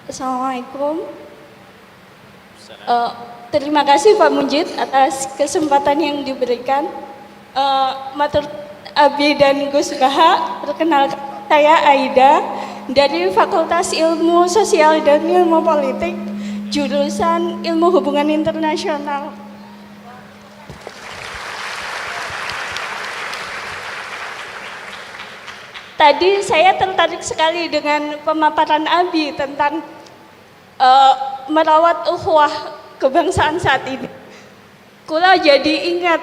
Assalamualaikum. Terima kasih Pak Mujid atas kesempatan yang diberikan. Matur Abi dan Gus Baha, perkenalkan saya Aida dari Fakultas Ilmu Sosial dan Ilmu Politik, jurusan Ilmu Hubungan Internasional. Tadi saya tertarik sekali dengan pemaparan Abi tentang merawat ukhuwah kebangsaan saat ini. Kula jadi ingat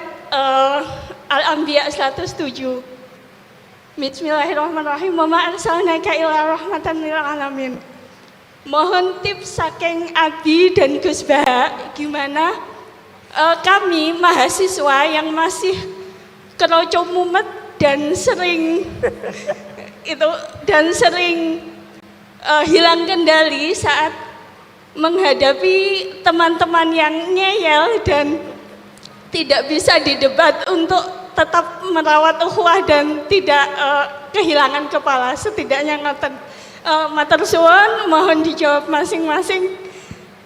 Al-Anbiya 107. Bismillahirrahmanirrahim. Wa ma arsalnaka illa rahmatan lil alamin. Mohon tips saking Abi dan Gus Baha, gimana kami mahasiswa yang masih keroco mumet dan sering hilang kendali saat menghadapi teman-teman yang ngeyel dan tidak bisa didebat untuk tetap merawat ukhuwah dan tidak kehilangan kepala, setidaknya ngoten. Matur suwun, mohon dijawab masing-masing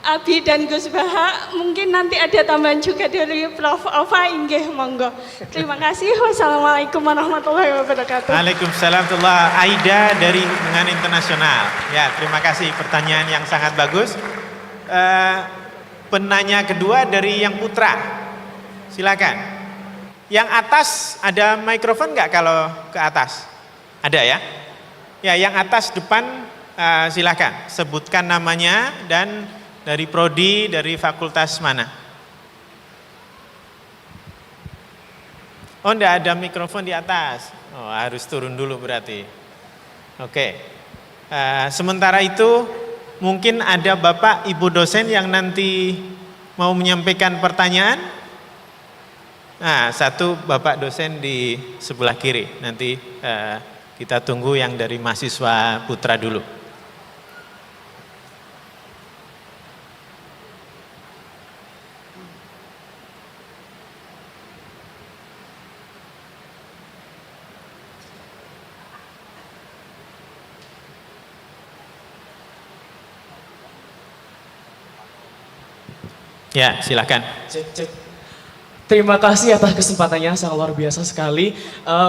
Abi dan Gus Baha. Mungkin nanti ada tambahan juga dari Prof. Ova, inggih monggo. Terima kasih. Wassalamualaikum warahmatullahi wabarakatuh. Waalaikumsalam warahmatullahi. Aida dari Hubungan Internasional. Ya, terima kasih, pertanyaan yang sangat bagus. Penanya kedua dari yang putra. Silakan. Yang atas ada mikrofon nggak kalau ke atas? Ada ya? Ya, yang atas depan silakan. Sebutkan namanya dan dari prodi, dari fakultas mana? Oh, enggak ada mikrofon di atas. Oh, harus turun dulu berarti. Oke. Sementara itu mungkin ada Bapak Ibu dosen yang nanti mau menyampaikan pertanyaan. Nah, satu Bapak dosen di sebelah kiri. Nanti kita tunggu yang dari mahasiswa putra dulu. Ya, silakan. Terima kasih atas kesempatannya, sangat luar biasa sekali.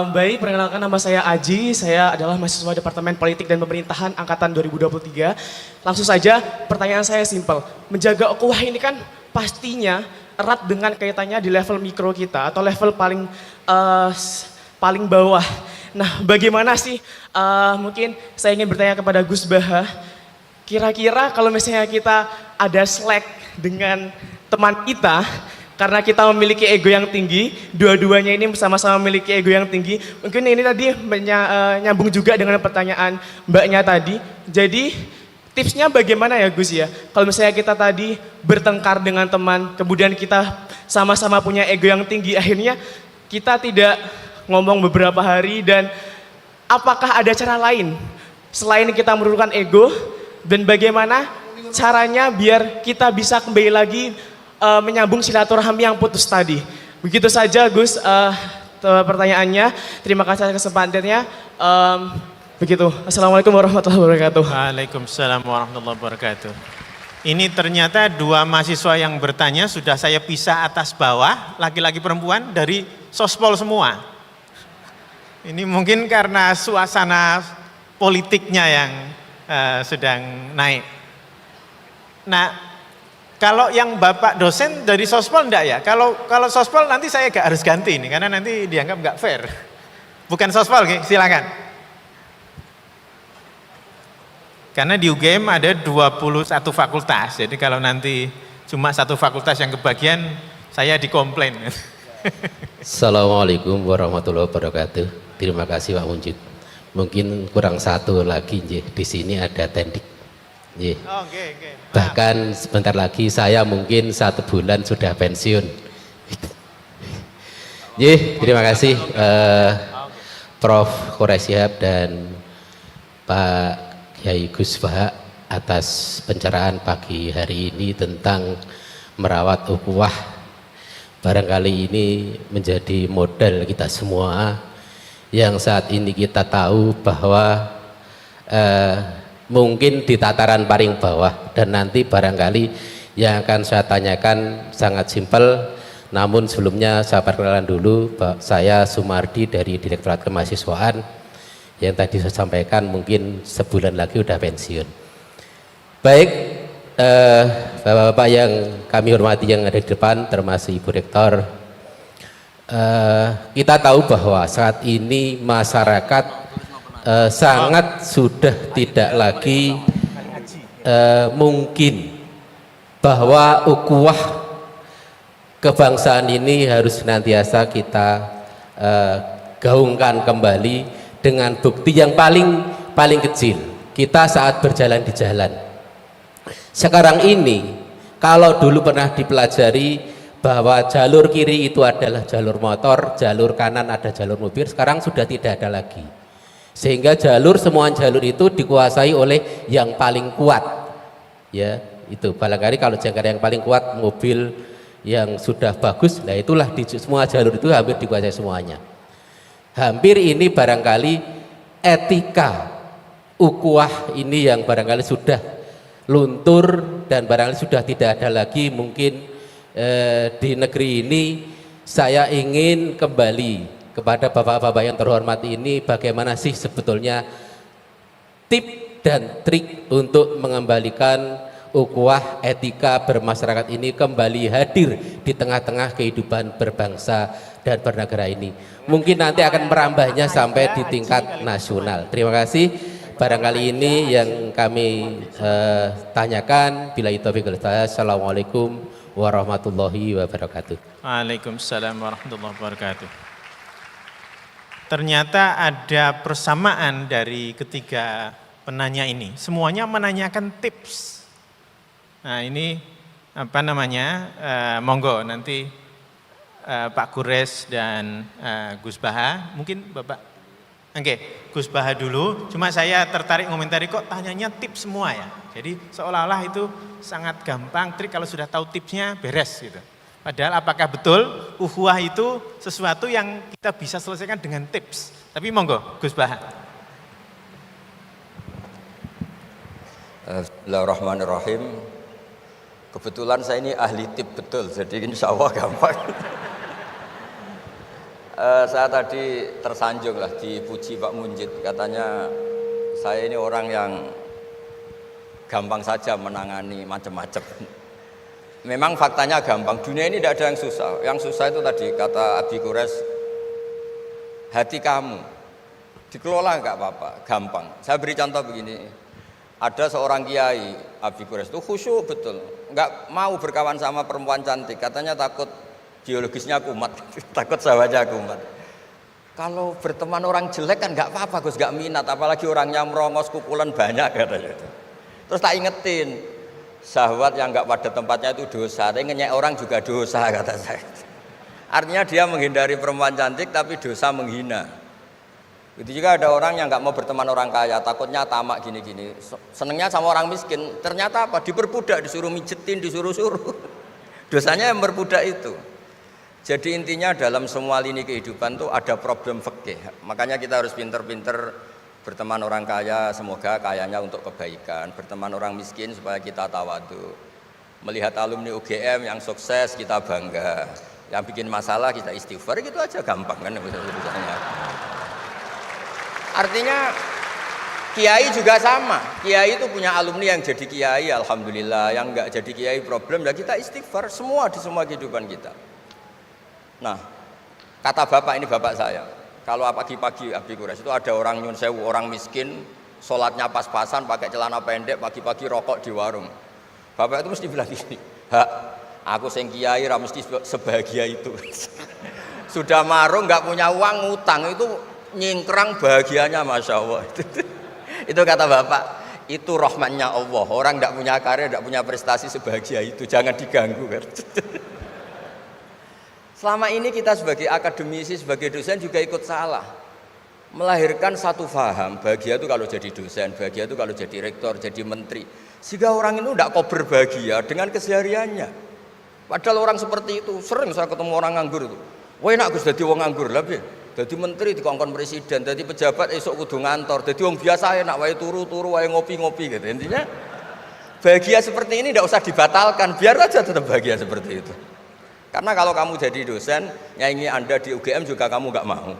Baik, perkenalkan nama saya Aji, saya adalah mahasiswa Departemen Politik dan Pemerintahan Angkatan 2023. Langsung saja, pertanyaan saya simpel. Menjaga ukhuwah ini kan pastinya erat dengan kaitannya di level mikro kita atau level paling bawah. Nah, bagaimana sih, mungkin saya ingin bertanya kepada Gus Baha, kira-kira kalau misalnya kita ada slack dengan teman kita, karena kita memiliki ego yang tinggi, dua-duanya ini sama-sama memiliki ego yang tinggi. Mungkin ini tadi nyambung juga dengan pertanyaan mbaknya tadi. Jadi tipsnya bagaimana ya Gus ya? Kalau misalnya kita tadi bertengkar dengan teman, kemudian kita sama-sama punya ego yang tinggi, akhirnya kita tidak ngomong beberapa hari, dan apakah ada cara lain selain kita menurunkan ego, dan bagaimana caranya biar kita bisa kembali lagi menyambung silaturahmi yang putus tadi. Begitu saja Gus pertanyaannya. Terima kasih atas kesempatannya. Begitu. Assalamualaikum warahmatullahi wabarakatuh. Waalaikumsalam warahmatullahi wabarakatuh. Ini ternyata dua mahasiswa yang bertanya sudah saya pisah atas bawah, laki-laki perempuan dari sospol semua. Ini mungkin karena suasana politiknya yang sedang naik. Nah, kalau yang Bapak dosen dari sospol enggak ya? Kalau sospol nanti saya gak harus ganti ini, karena nanti dianggap gak fair. Bukan sospol, silakan. Karena di UGM ada 21 fakultas, jadi kalau nanti cuma satu fakultas yang kebagian, saya dikomplain. Assalamualaikum warahmatullahi wabarakatuh. Terima kasih Pak Munjid. Mungkin kurang satu lagi, di sini ada tendik. Okay. Bahkan sebentar lagi saya mungkin 1 bulan sudah pensiun. Terima kasih Prof. Quraisyhab dan Pak Kiai Gus Baha atas pencerahan pagi hari ini tentang merawat ukhuwah. Barangkali ini menjadi modal kita semua yang saat ini kita tahu bahwa mungkin di tataran paling bawah, dan nanti barangkali yang akan saya tanyakan sangat simpel. Namun sebelumnya saya perkenalan dulu, saya Sumardi dari Direktorat Kemahasiswaan, yang tadi saya sampaikan mungkin sebulan lagi udah pensiun. Baik, Bapak-bapak yang kami hormati yang ada di depan, termasuk Ibu Rektor, kita tahu bahwa saat ini masyarakat sangat sudah tidak lagi mungkin bahwa ukhuwah kebangsaan ini harus senantiasa kita gaungkan kembali dengan bukti yang paling kecil, kita saat berjalan di jalan. Sekarang ini, kalau dulu pernah dipelajari bahwa jalur kiri itu adalah jalur motor, jalur kanan ada jalur mobil, sekarang sudah tidak ada lagi. Sehingga semua jalur itu dikuasai oleh yang paling kuat. Ya, itu barangkali kalau jangkar yang paling kuat mobil yang sudah bagus, nah itulah di semua jalur itu hampir dikuasai semuanya. Hampir ini barangkali etika ukhuwah ini yang barangkali sudah luntur dan barangkali sudah tidak ada lagi mungkin di negeri ini. Saya ingin kembali kepada bapak-bapak yang terhormat ini, bagaimana sih sebetulnya tip dan trik untuk mengembalikan ukhuwah etika bermasyarakat ini kembali hadir di tengah-tengah kehidupan berbangsa dan bernegara ini. Mungkin nanti akan merambahnya sampai di tingkat nasional. Terima kasih. Barangkali ini yang kami tanyakan. Billahi taufiq wal hidayah. Assalamualaikum warahmatullahi wabarakatuh. Waalaikumsalam warahmatullahi wabarakatuh. Ternyata ada persamaan dari ketiga penanya ini. Semuanya menanyakan tips. Nah ini apa namanya, monggo nanti Pak Kures dan Gus Baha, mungkin Bapak. Oke, Gus Baha dulu, cuma saya tertarik komentari kok tanyanya tips semua ya. Jadi seolah-olah itu sangat gampang, trik kalau sudah tahu tipsnya beres gitu. Padahal apakah betul ukhuwah itu sesuatu yang kita bisa selesaikan dengan tips? Tapi monggo Gus Baha. Bismillahirrahmanirrahim. Kebetulan saya ini ahli tip betul, jadi insya Allah gampang. Saya tadi tersanjung lah dipuji Pak Munjid, katanya saya ini orang yang gampang saja menangani macam-macam. Memang faktanya gampang, dunia ini tidak ada yang susah. Yang susah itu tadi kata Abi Kures, hati kamu dikelola nggak apa-apa, gampang. Saya beri contoh begini, ada seorang kiai Abi Kures itu khusyuk betul, nggak mau berkawan sama perempuan cantik, katanya takut biologisnya kumat, takut sawahnya kumat. Kalau berteman orang jelek kan nggak apa-apa, Gus, nggak minat, apalagi orangnya merongos, kukulan banyak katanya. Terus tak ingetin, syahwat yang nggak pada tempatnya itu dosa, tapi ngenyek orang juga dosa kata saya. Artinya dia menghindari perempuan cantik tapi dosa menghina. Itu juga ada orang yang nggak mau berteman orang kaya, takutnya tamak gini-gini, senengnya sama orang miskin. Ternyata apa? Diperbudak, disuruh mijetin, disuruh-suruh. Dosanya yang berbudak itu. Jadi intinya dalam semua lini kehidupan itu ada problem fikih. Makanya kita harus pinter-pinter berteman orang kaya, semoga kayanya untuk kebaikan. Berteman orang miskin supaya kita tawadu. Melihat alumni UGM yang sukses kita bangga. Yang bikin masalah kita istighfar, gitu aja gampang kan urusannya. Artinya kiai juga sama. Kiai itu punya alumni yang jadi kiai, alhamdulillah. Yang enggak jadi kiai problem, ya kita istighfar semua di semua kehidupan kita. Nah, kata bapak, ini bapak saya, kalau pagi-pagi Abi Kures itu ada orang nyun sewu, orang miskin, sholatnya pas-pasan, pakai celana pendek, pagi-pagi rokok di warung. Bapak itu mesti bilang gini, hak, aku sing kiai ra mesti sebahagia itu. Sudah marung, nggak punya uang, ngutang, itu nyingkrang bahagianya, Masya Allah. Itu kata bapak, itu rahmatnya Allah. Orang nggak punya karya, nggak punya prestasi sebahagia itu, jangan diganggu kan. Selama ini kita sebagai akademisi, sebagai dosen juga ikut salah. Melahirkan satu faham, bahagia itu kalau jadi dosen, bahagia itu kalau jadi rektor, jadi menteri. Sehingga orang itu tidak kober bahagia dengan kesehariannya. Padahal orang seperti itu, sering saya ketemu orang nganggur itu. Wah enak Gus jadi wong nganggur lah, Jadi menteri dikongkon presiden, jadi pejabat esok kudu ngantor. Jadi wong biasa enak wae turu-turu wae ngopi-ngopi gitu. Intinya bahagia seperti ini tidak usah dibatalkan, biar aja tetap bahagia seperti itu. Karena kalau kamu jadi dosen, nyanyi Anda di UGM juga kamu nggak mau.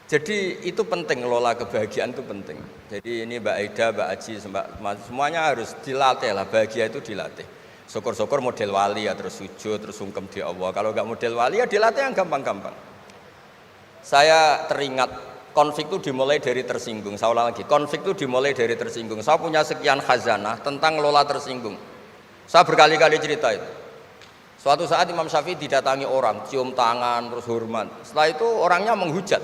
Jadi itu penting, ngelola kebahagiaan itu penting. Jadi ini Mbak Aida, Mbak Aji, semuanya harus dilatih lah, bahagia itu dilatih. Syukur-syukur model wali ya, terus sujud, terus sungkem di Allah. Kalau nggak model wali ya dilatih yang gampang-gampang. Saya teringat konflik itu dimulai dari tersinggung. Saya ulang lagi, konflik itu dimulai dari tersinggung. Saya punya sekian khazanah tentang ngelola tersinggung. Saya berkali-kali cerita itu. Suatu saat Imam Syafi'i didatangi orang, cium tangan, terus hormat. Setelah itu orangnya menghujat.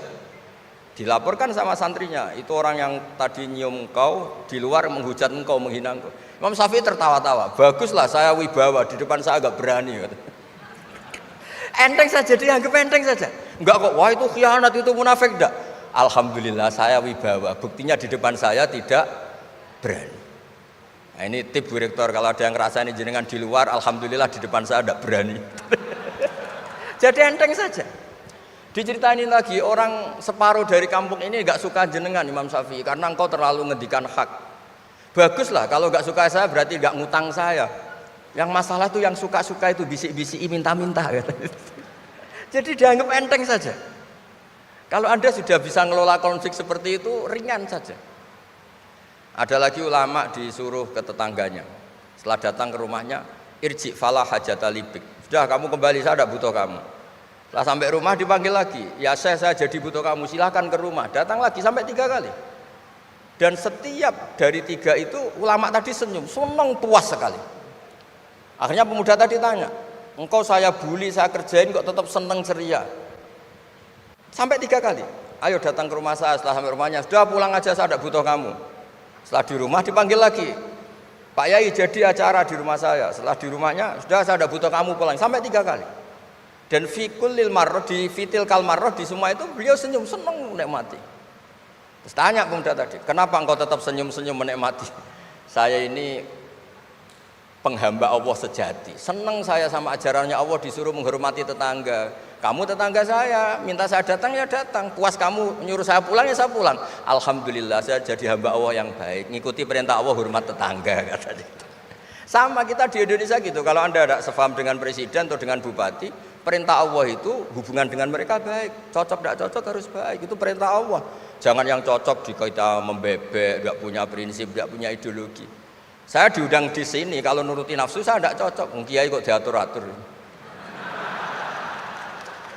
Dilaporkan sama santrinya, itu orang yang tadi nyium engkau, di luar menghujat engkau, menghina engkau. Imam Syafi'i tertawa-tawa, baguslah saya wibawa, di depan saya agak berani. Enteng saja, dianggap enteng saja. Enggak kok, wah itu khianat, itu munafik, enggak. Alhamdulillah saya wibawa, buktinya di depan saya tidak berani. Nah, ini tip Bu Rektor, kalau ada yang ngerasain jenengan di luar, alhamdulillah di depan saya tidak berani. Jadi enteng saja. Diceritain lagi, orang separuh dari kampung ini enggak suka jenengan Imam Syafi'i karena engkau terlalu ngendikan hak. Baguslah, kalau enggak suka saya berarti enggak ngutang saya. Yang masalah tuh yang suka-suka itu bisik-bisik minta-minta. Jadi dianggap enteng saja. Kalau Anda sudah bisa ngelola konflik seperti itu, ringan saja. Ada lagi ulama disuruh ke tetangganya. Setelah datang ke rumahnya, irji falah hajata libik. Sudah kamu kembali, saya tidak butuh kamu. Setelah sampai rumah dipanggil lagi, ya saya jadi butuh kamu, silahkan ke rumah. Datang lagi sampai 3 kali. Dan setiap dari 3 itu ulama tadi senyum, senang, puas sekali. Akhirnya pemuda tadi tanya, engkau saya bully, saya kerjain kok tetap senang ceria. Sampai 3 kali. Ayo datang ke rumah saya. Setelah sampai rumahnya, sudah pulang aja, saya tidak butuh kamu. Setelah di rumah dipanggil lagi, Pak Yai jadi acara di rumah saya. Setelah di rumahnya, sudah saya tidak butuh kamu, pulang. Sampai 3 kali. Dan fikul lil marroh, di fitil kal marroh, di semua itu beliau senyum, senang menikmati. Terus tanya pemuda tadi, kenapa engkau tetap senyum-senyum menikmati? Saya ini penghamba Allah sejati, senang saya sama ajarannya Allah, disuruh menghormati tetangga. Kamu tetangga saya, minta saya datang ya datang, puas kamu nyuruh saya pulang ya saya pulang. Alhamdulillah saya jadi hamba Allah yang baik, ngikuti perintah Allah, hormat tetangga, katanya. Sama kita di Indonesia gitu, kalau Anda tidak sefaham dengan presiden atau dengan bupati, perintah Allah itu hubungan dengan mereka baik, cocok tidak cocok harus baik, itu perintah Allah. Jangan yang cocok di kita membebek, tidak punya prinsip, tidak punya ideologi. Saya diundang di sini, kalau nuruti nafsu saya tidak cocok, kiai kok diatur-atur.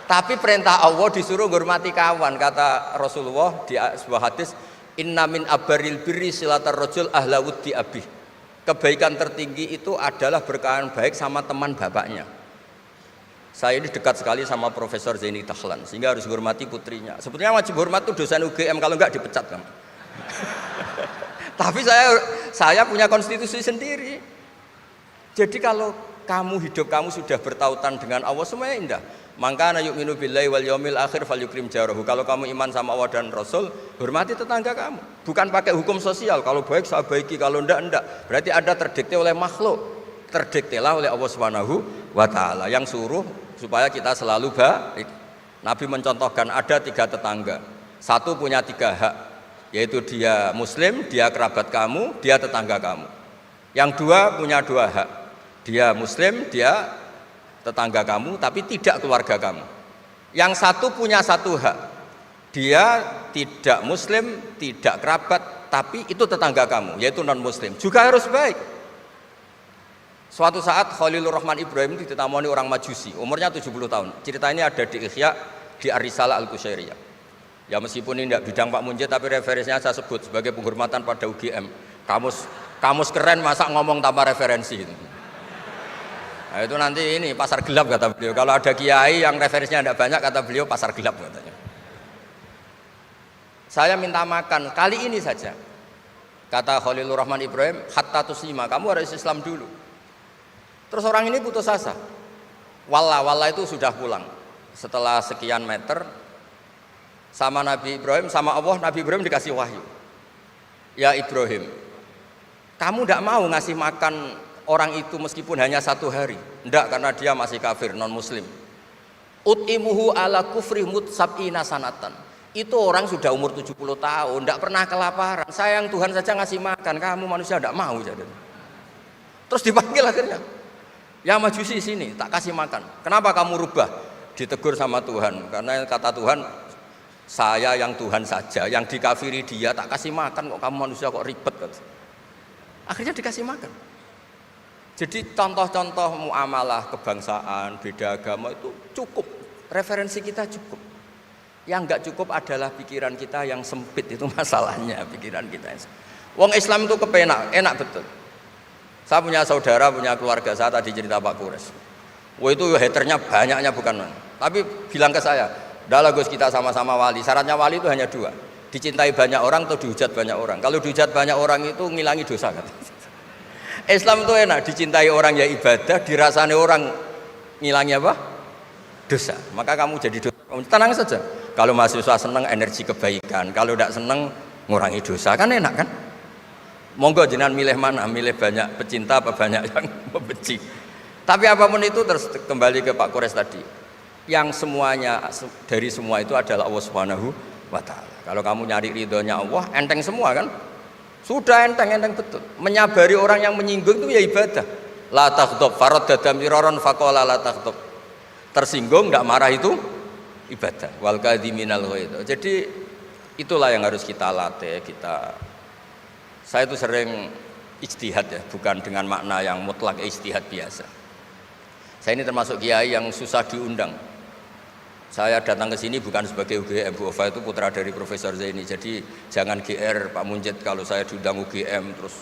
Tapi perintah Allah disuruh menghormati kawan, kata Rasulullah di sebuah hadis, inna min abaril birri silatar rajul ahla wuddi abih. Kebaikan tertinggi itu adalah berkawan baik sama teman bapaknya. Saya ini dekat sekali sama Profesor Zaini Tahlan, sehingga harus menghormati putrinya. Sebetulnya wajib hormat itu dosen UGM, kalau enggak dipecat kan. Tapi saya punya konstitusi sendiri. Jadi kalau hidup kamu sudah bertautan dengan Allah, semuanya indah. Maka yu'minu billahi wal yaumil akhir falyukrim jarahu. Kalau kamu iman sama Allah dan Rasul, hormati tetangga kamu. Bukan pakai hukum sosial, kalau baik saya baiki, kalau enggak. Berarti Anda terdikte oleh makhluk. Terdiktelah oleh Allah Subhanahu wa taala yang suruh supaya kita selalu baik. Nabi mencontohkan ada 3 tetangga. Satu punya 3 hak, yaitu dia muslim, dia kerabat kamu, dia tetangga kamu. Yang 2 punya 2 hak. Dia muslim, dia tetangga kamu, tapi tidak keluarga kamu. Yang 1 punya 1 hak. Dia tidak muslim, tidak kerabat, tapi itu tetangga kamu, yaitu non muslim. Juga harus baik. Suatu saat Khalilur Rahman Ibrahim ditemani orang Majusi, umurnya 70 tahun. Cerita ini ada di Ihya, di Ar-Risalah Al-Qusyairiyah. Ya meskipun ini tidak bidang Pak Munjid, tapi referensinya saya sebut sebagai penghormatan pada UGM. Kamus keren, masa ngomong tanpa referensi. Nah, itu nanti ini pasar gelap kata beliau. Kalau ada kiai yang referensinya tidak banyak, kata beliau pasar gelap katanya. Saya minta makan kali ini saja. Kata Khalilur Rahman Ibrahim, hatta tuslima, kamu harus Islam dulu. Terus orang ini putus asa. Wallah itu sudah pulang. Setelah sekian meter sama Nabi Ibrahim, sama Allah, Nabi Ibrahim dikasih wahyu. Ya Ibrahim, kamu tidak mau ngasih makan orang itu meskipun hanya 1 hari. Tidak, karena dia masih kafir, non muslim. Ut'imuhu ala kufri sab'ina sanatan. Itu orang sudah umur 70 tahun, tidak pernah kelaparan. Sayang Tuhan saja ngasih makan, kamu manusia tidak mau. Jadi. Terus dipanggil akhirnya, ya Majusi sini, tak kasih makan. Kenapa kamu rubah? Ditegur sama Tuhan, karena kata Tuhan, saya yang Tuhan saja, yang dikafiri dia tak kasih makan, kok kamu manusia kok ribet. Akhirnya dikasih makan. Jadi contoh-contoh muamalah kebangsaan, beda agama itu cukup, referensi kita cukup. Yang enggak cukup adalah pikiran kita yang sempit, itu masalahnya, pikiran kita. Wong Islam itu kepenak, enak betul. Saya punya saudara, punya keluarga, saya tadi cerita Pak Kures. Wah itu haternya banyaknya bukan. Tapi bilang ke saya, "Dah Gus, kita sama-sama wali. Syaratnya wali itu hanya 2. Dicintai banyak orang atau dihujat banyak orang. Kalau dihujat banyak orang itu ngilangi dosa kan. Islam itu enak, dicintai orang ya ibadah, dirasani orang ngilangi apa? Dosa. Maka kamu jadi dosa. Tenang saja. Kalau mahasiswa senang energi kebaikan, kalau tidak senang ngurangi dosa, kan enak kan? Monggo jenengan milih mana? Milih banyak pecinta apa banyak yang membenci. Tapi apapun itu terus kembali ke Pak Kores tadi. Yang semuanya dari semua itu adalah Allah Subhanahu wa taala. Kalau kamu nyari ridhonya Allah, enteng semua kan? Sudah enteng betul. Menyabari orang yang menyinggung itu ya ibadah. La taghdab faradda miraran faqala la taghdab. Tersinggung enggak marah itu ibadah. Wal kadhiminal ghaidh. Jadi itulah yang harus kita latih, saya itu sering ijtihad ya, bukan dengan makna yang mutlak ijtihad biasa. Saya ini termasuk kiai yang susah diundang. Saya datang ke sini bukan sebagai UGM, Bu Ova itu putra dari Profesor Zaini. Jadi jangan GR Pak Munjid kalau saya diundang UGM terus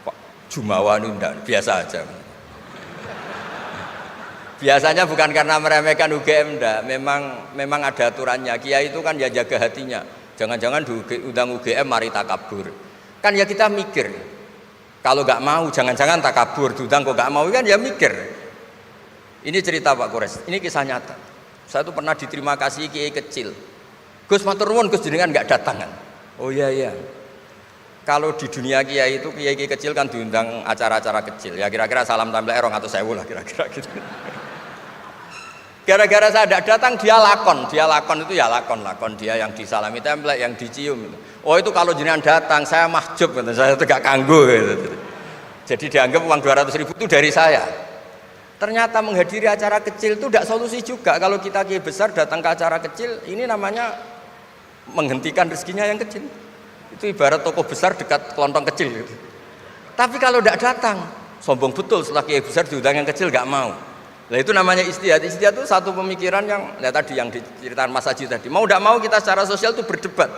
Pak Jumawa undang, biasa aja. Biasanya bukan karena meremehkan UGM, enggak. Memang ada aturannya. Kiai itu kan ya jaga hatinya. Jangan-jangan diundang UGM mari takabur. Kan ya kita mikir. Kalau nggak mau jangan-jangan takabur, diundang kok nggak mau kan ya mikir. Ini cerita Pak Kores, ini kisah nyata. Saya tuh pernah diterima kasih kiai kecil. Gus matur nuwun Gus jenengan nggak datang kan? Oh iya. Kalau di dunia kiai itu kiai kecil kan diundang acara-acara kecil. Ya kira-kira salam tempel erong atau sewu lah kira-kira gitu. Gara-gara saya tidak datang dia lakon itu ya lakon dia yang disalami template, yang dicium. Oh itu kalau jenengan datang saya mahjub, saya itu gak kanggo gitu. Jadi dianggap uang 200.000 itu dari saya. Ternyata menghadiri acara kecil itu tidak solusi juga. Kalau kita kiai besar datang ke acara kecil, ini namanya menghentikan rezekinya yang kecil. Itu ibarat toko besar dekat kelontong kecil gitu. Tapi kalau tidak datang, sombong betul setelah kiai besar diundang yang kecil gak mau. Nah itu namanya istihad. Istihad itu satu pemikiran yang tadi yang diceritakan Mas Haji tadi. Mau tidak mau kita secara sosial itu berdebat.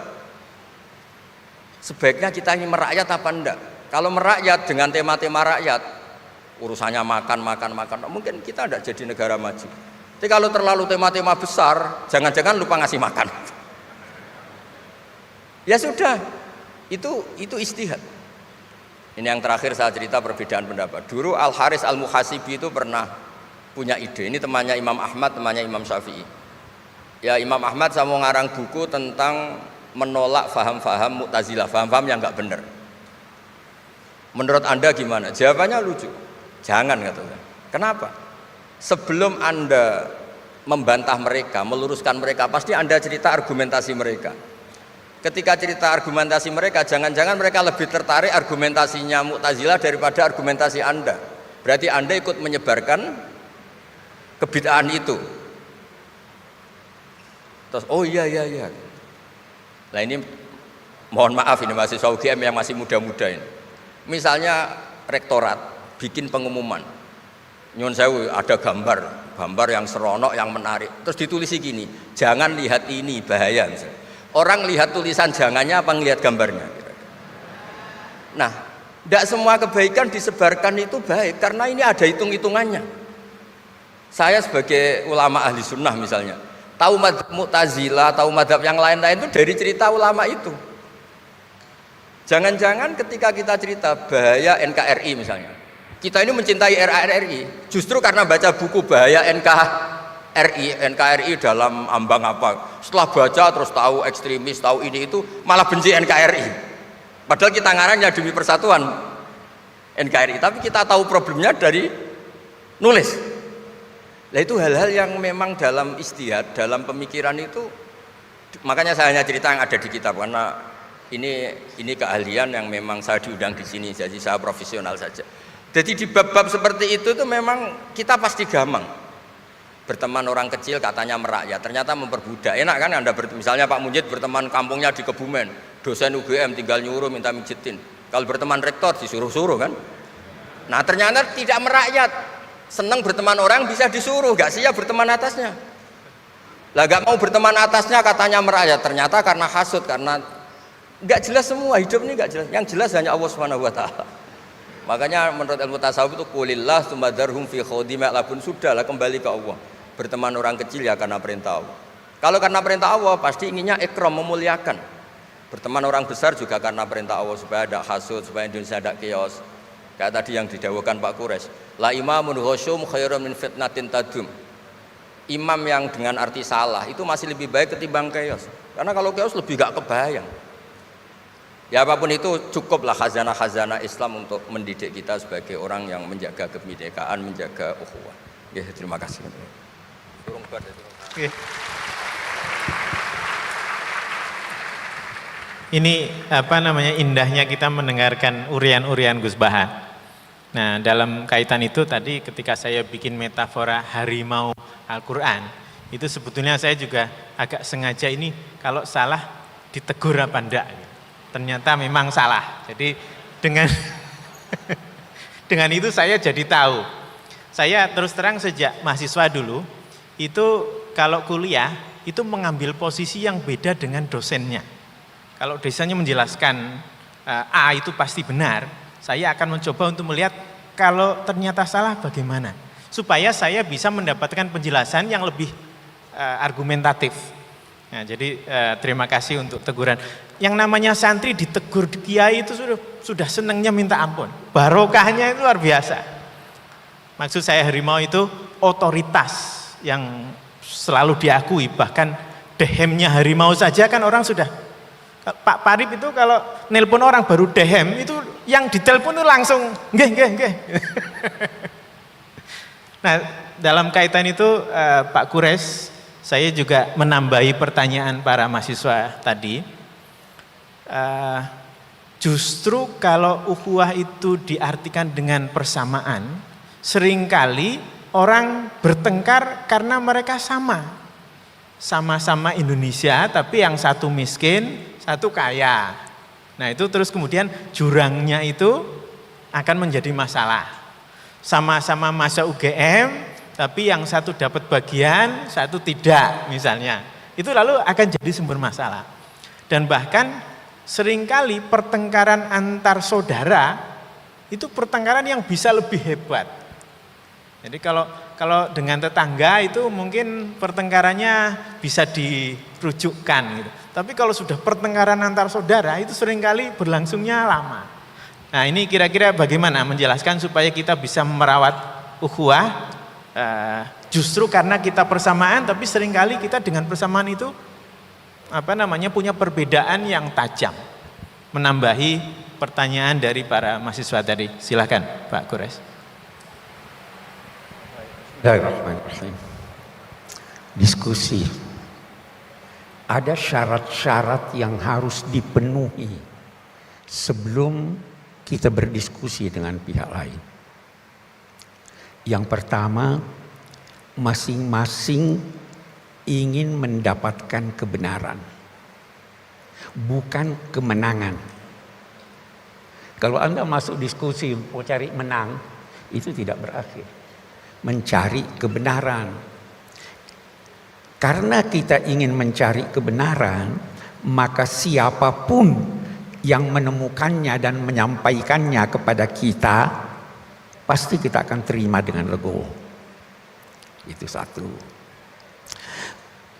Sebaiknya kita ini merakyat apa enggak? Kalau merakyat dengan tema-tema rakyat, urusannya makan, mungkin kita tidak jadi negara maju. Tapi kalau terlalu tema-tema besar, jangan-jangan lupa ngasih makan. Ya sudah, itu istihad. Ini yang terakhir saya cerita perbedaan pendapat. Dulu Al Haris Al Muhasibi itu pernah punya ide. Ini temannya Imam Ahmad, temannya Imam Syafi'i. Ya Imam Ahmad saya mau ngarang buku tentang menolak faham-faham Mu'tazilah, faham-faham yang nggak benar. Menurut Anda gimana? Jawabannya lucu. Jangan katanya. Kenapa? Sebelum Anda membantah mereka, meluruskan mereka, pasti Anda cerita argumentasi mereka. Ketika cerita argumentasi mereka, jangan-jangan mereka lebih tertarik argumentasinya Mu'tazilah daripada argumentasi Anda. Berarti Anda ikut menyebarkan kebid'ahan itu. Terus oh iya. Nah ini mohon maaf ini mahasiswa UGM yang masih muda-muda ini. Misalnya rektorat bikin pengumuman. Nyun sewu ada gambar yang seronok, yang menarik. Terus ditulisi gini, jangan lihat ini bahaya misalnya. Orang lihat tulisan jangannya apa ngelihat gambarnya? Nah, tidak semua kebaikan disebarkan itu baik karena ini ada hitung-hitungannya. Saya sebagai ulama ahli sunnah misalnya, tahu madzhab Mu'tazilah, tahu madzhab yang lain-lain itu dari cerita ulama itu. Jangan-jangan ketika kita cerita bahaya NKRI misalnya, kita ini mencintai RRI justru karena baca buku bahaya NKRI dalam ambang apa. Setelah baca terus tahu ekstremis, tahu ini itu, malah benci NKRI. Padahal kita ngarangnya demi persatuan NKRI, tapi kita tahu problemnya dari nulis. Nah itu hal-hal yang memang dalam istihad, dalam pemikiran itu, makanya saya hanya cerita yang ada di kitab karena ini keahlian yang memang saya diundang di sini, jadi saya profesional saja. Jadi di bab-bab seperti itu tuh memang kita pasti gamang. Berteman orang kecil katanya merakyat, ternyata memperbudak. Enak kan Anda misalnya Pak Munjid berteman kampungnya di Kebumen, dosen UGM tinggal nyuruh minta mijitin. Kalau berteman rektor disuruh-suruh kan. Nah ternyata tidak merakyat. Senang berteman orang bisa disuruh, gak siap berteman atasnya. Lah gak mau berteman atasnya katanya merakyat, ternyata karena hasud, karena gak jelas semua, hidup ini gak jelas. Yang jelas hanya Allah Subhanahu wa taala. Makanya menurut ilmu tasawuf itu qulillah tsumadarhum fi khawdi ma'labun, sudahlah kembali ke Allah. Berteman orang kecil ya karena perintah Allah. Kalau karena perintah Allah pasti inginnya ikram, memuliakan. Berteman orang besar juga karena perintah Allah supaya ada hasud, supaya Indonesia ada chaos. Kayak tadi yang didawuhkan Pak Quraisy, la imamun khusyum khairun min fitnatin tadum. Imam yang dengan arti salah itu masih lebih baik ketimbang chaos. Karena kalau chaos lebih gak kebayang. Ya apapun itu cukuplah khazanah-khazanah Islam untuk mendidik kita sebagai orang yang menjaga kebinekaan, menjaga ukhuwah. Ya, terima kasih. Oke. Ini apa namanya indahnya kita mendengarkan urian-urian Gus Baha. Nah dalam kaitan itu tadi ketika saya bikin metafora harimau Al-Quran, itu sebetulnya saya juga agak sengaja ini kalau salah ditegur apa enggak. Ternyata memang salah. Jadi dengan dengan itu saya jadi tahu. Saya terus terang sejak mahasiswa dulu itu kalau kuliah itu mengambil posisi yang beda dengan dosennya. Kalau dosennya menjelaskan A itu pasti benar, saya akan mencoba untuk melihat kalau ternyata salah bagaimana. Supaya saya bisa mendapatkan penjelasan yang lebih argumentatif. Nah, jadi terima kasih untuk teguran. Yang namanya santri ditegur kiai itu sudah senangnya minta ampun. Barokahnya itu luar biasa. Maksud saya harimau itu otoritas yang selalu diakui. Bahkan dehemnya harimau saja kan orang sudah. Pak Parip itu kalau nelpon orang baru dehem itu yang ditelepon itu langsung nggih. Nah dalam kaitan itu Pak Quraisy, saya juga menambahi pertanyaan para mahasiswa tadi. Justru kalau ukhuwah itu diartikan dengan persamaan, seringkali orang bertengkar karena mereka sama-sama Indonesia, tapi yang satu miskin, satu kaya. Nah itu terus kemudian jurangnya itu akan menjadi masalah. Sama-sama masa UGM, tapi yang satu dapat bagian, satu tidak misalnya. Itu lalu akan jadi sumber masalah. Dan bahkan seringkali pertengkaran antar saudara, itu pertengkaran yang bisa lebih hebat. Jadi kalau dengan tetangga itu mungkin pertengkarannya bisa dirujukkan gitu. Tapi kalau sudah pertengkaran antar saudara itu seringkali berlangsungnya lama. Nah ini kira-kira bagaimana menjelaskan supaya kita bisa merawat ukhuwah justru karena kita persamaan, tapi seringkali kita dengan persamaan itu punya perbedaan yang tajam. Menambahi pertanyaan dari para mahasiswa tadi. Silakan Pak Quraisy. Bismillahirrahmanirrahim. Diskusi. Ada syarat-syarat yang harus dipenuhi sebelum kita berdiskusi dengan pihak lain. Yang pertama, masing-masing ingin mendapatkan kebenaran, bukan kemenangan. Kalau Anda masuk diskusi mau cari menang, itu tidak berakhir. Mencari kebenaran. Karena kita ingin mencari kebenaran, maka siapapun yang menemukannya dan menyampaikannya kepada kita, pasti kita akan terima dengan legowo. Itu satu.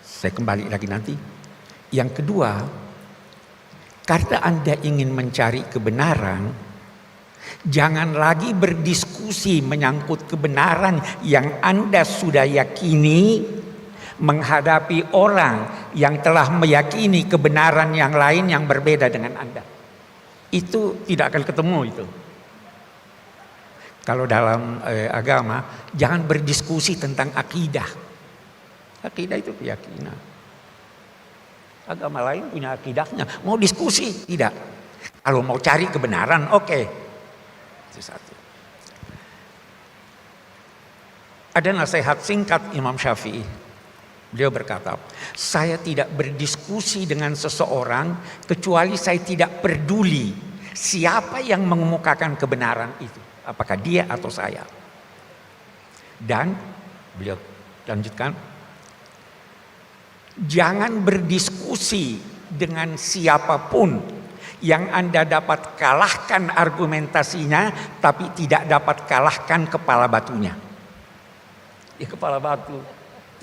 Saya kembali lagi nanti. Yang kedua, karena Anda ingin mencari kebenaran, jangan lagi berdiskusi menyangkut kebenaran yang Anda sudah yakini menghadapi orang yang telah meyakini kebenaran yang lain yang berbeda dengan Anda. Itu tidak akan ketemu itu. Kalau dalam agama, jangan berdiskusi tentang akidah. Akidah itu keyakinan. Agama lain punya akidahnya. Mau diskusi? Tidak. Kalau mau cari kebenaran, oke. Itu satu. Ada nasihat singkat Imam Syafi'i. Beliau berkata, saya tidak berdiskusi dengan seseorang kecuali saya tidak peduli siapa yang mengemukakan kebenaran itu. Apakah dia atau saya. Dan beliau lanjutkan, jangan berdiskusi dengan siapapun yang Anda dapat kalahkan argumentasinya tapi tidak dapat kalahkan kepala batunya. Ya, kepala batu.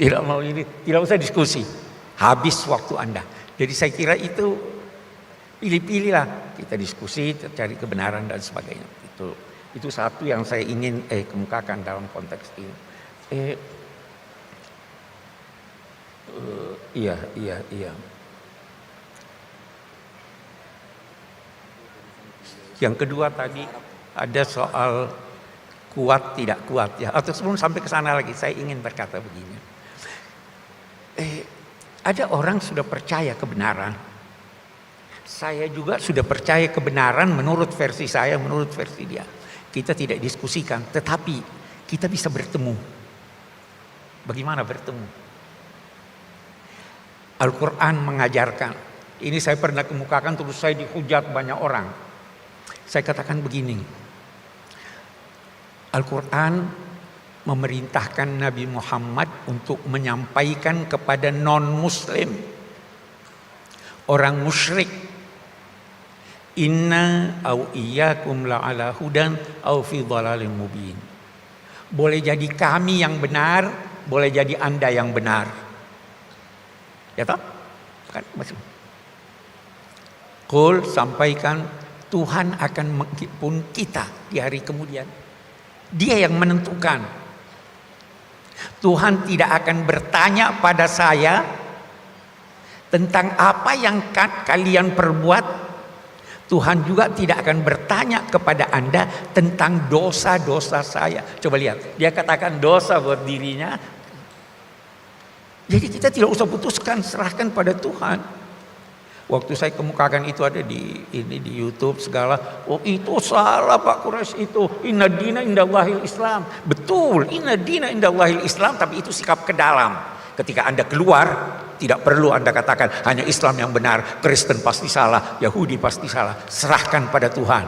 Tidak mau ini, tidak usah diskusi. Habis waktu Anda. Jadi saya kira itu pilih-pilihlah. Kita diskusi, cari kebenaran dan sebagainya. Itu satu yang saya ingin kemukakan dalam konteks ini. Iya. Yang kedua tadi ada soal kuat tidak kuat ya. Atau sebelum sampai ke sana lagi, saya ingin berkata begini. Ada orang sudah percaya kebenaran. Saya juga sudah percaya kebenaran menurut versi saya, menurut versi dia. Kita tidak diskusikan, tetapi kita bisa bertemu. Bagaimana bertemu? Al-Quran mengajarkan. Ini saya pernah kemukakan, terus saya dihujat banyak orang. Saya katakan begini. Al-Quran memerintahkan Nabi Muhammad untuk menyampaikan kepada non-muslim, orang musyrik, inna au iyyakum la'ala hudan au fi dhalalin mubin. Boleh jadi kami yang benar, boleh jadi Anda yang benar. Ya toh? Kan maksud. Qul, sampaikan, Tuhan akan menghipun kita di hari kemudian. Dia yang menentukan. Tuhan tidak akan bertanya pada saya tentang apa yang kalian perbuat. Tuhan juga tidak akan bertanya kepada Anda tentang dosa-dosa saya. Coba lihat, dia katakan dosa buat dirinya. Jadi kita tidak usah putuskan, serahkan pada Tuhan. Waktu saya kemukakan itu ada di YouTube segala. Oh itu salah Pak Quraisy itu. Inna dina indallahil Islam. Betul, inna dina indallahil Islam, tapi itu sikap ke dalam. Ketika Anda keluar, tidak perlu Anda katakan hanya Islam yang benar, Kristen pasti salah, Yahudi pasti salah. Serahkan pada Tuhan.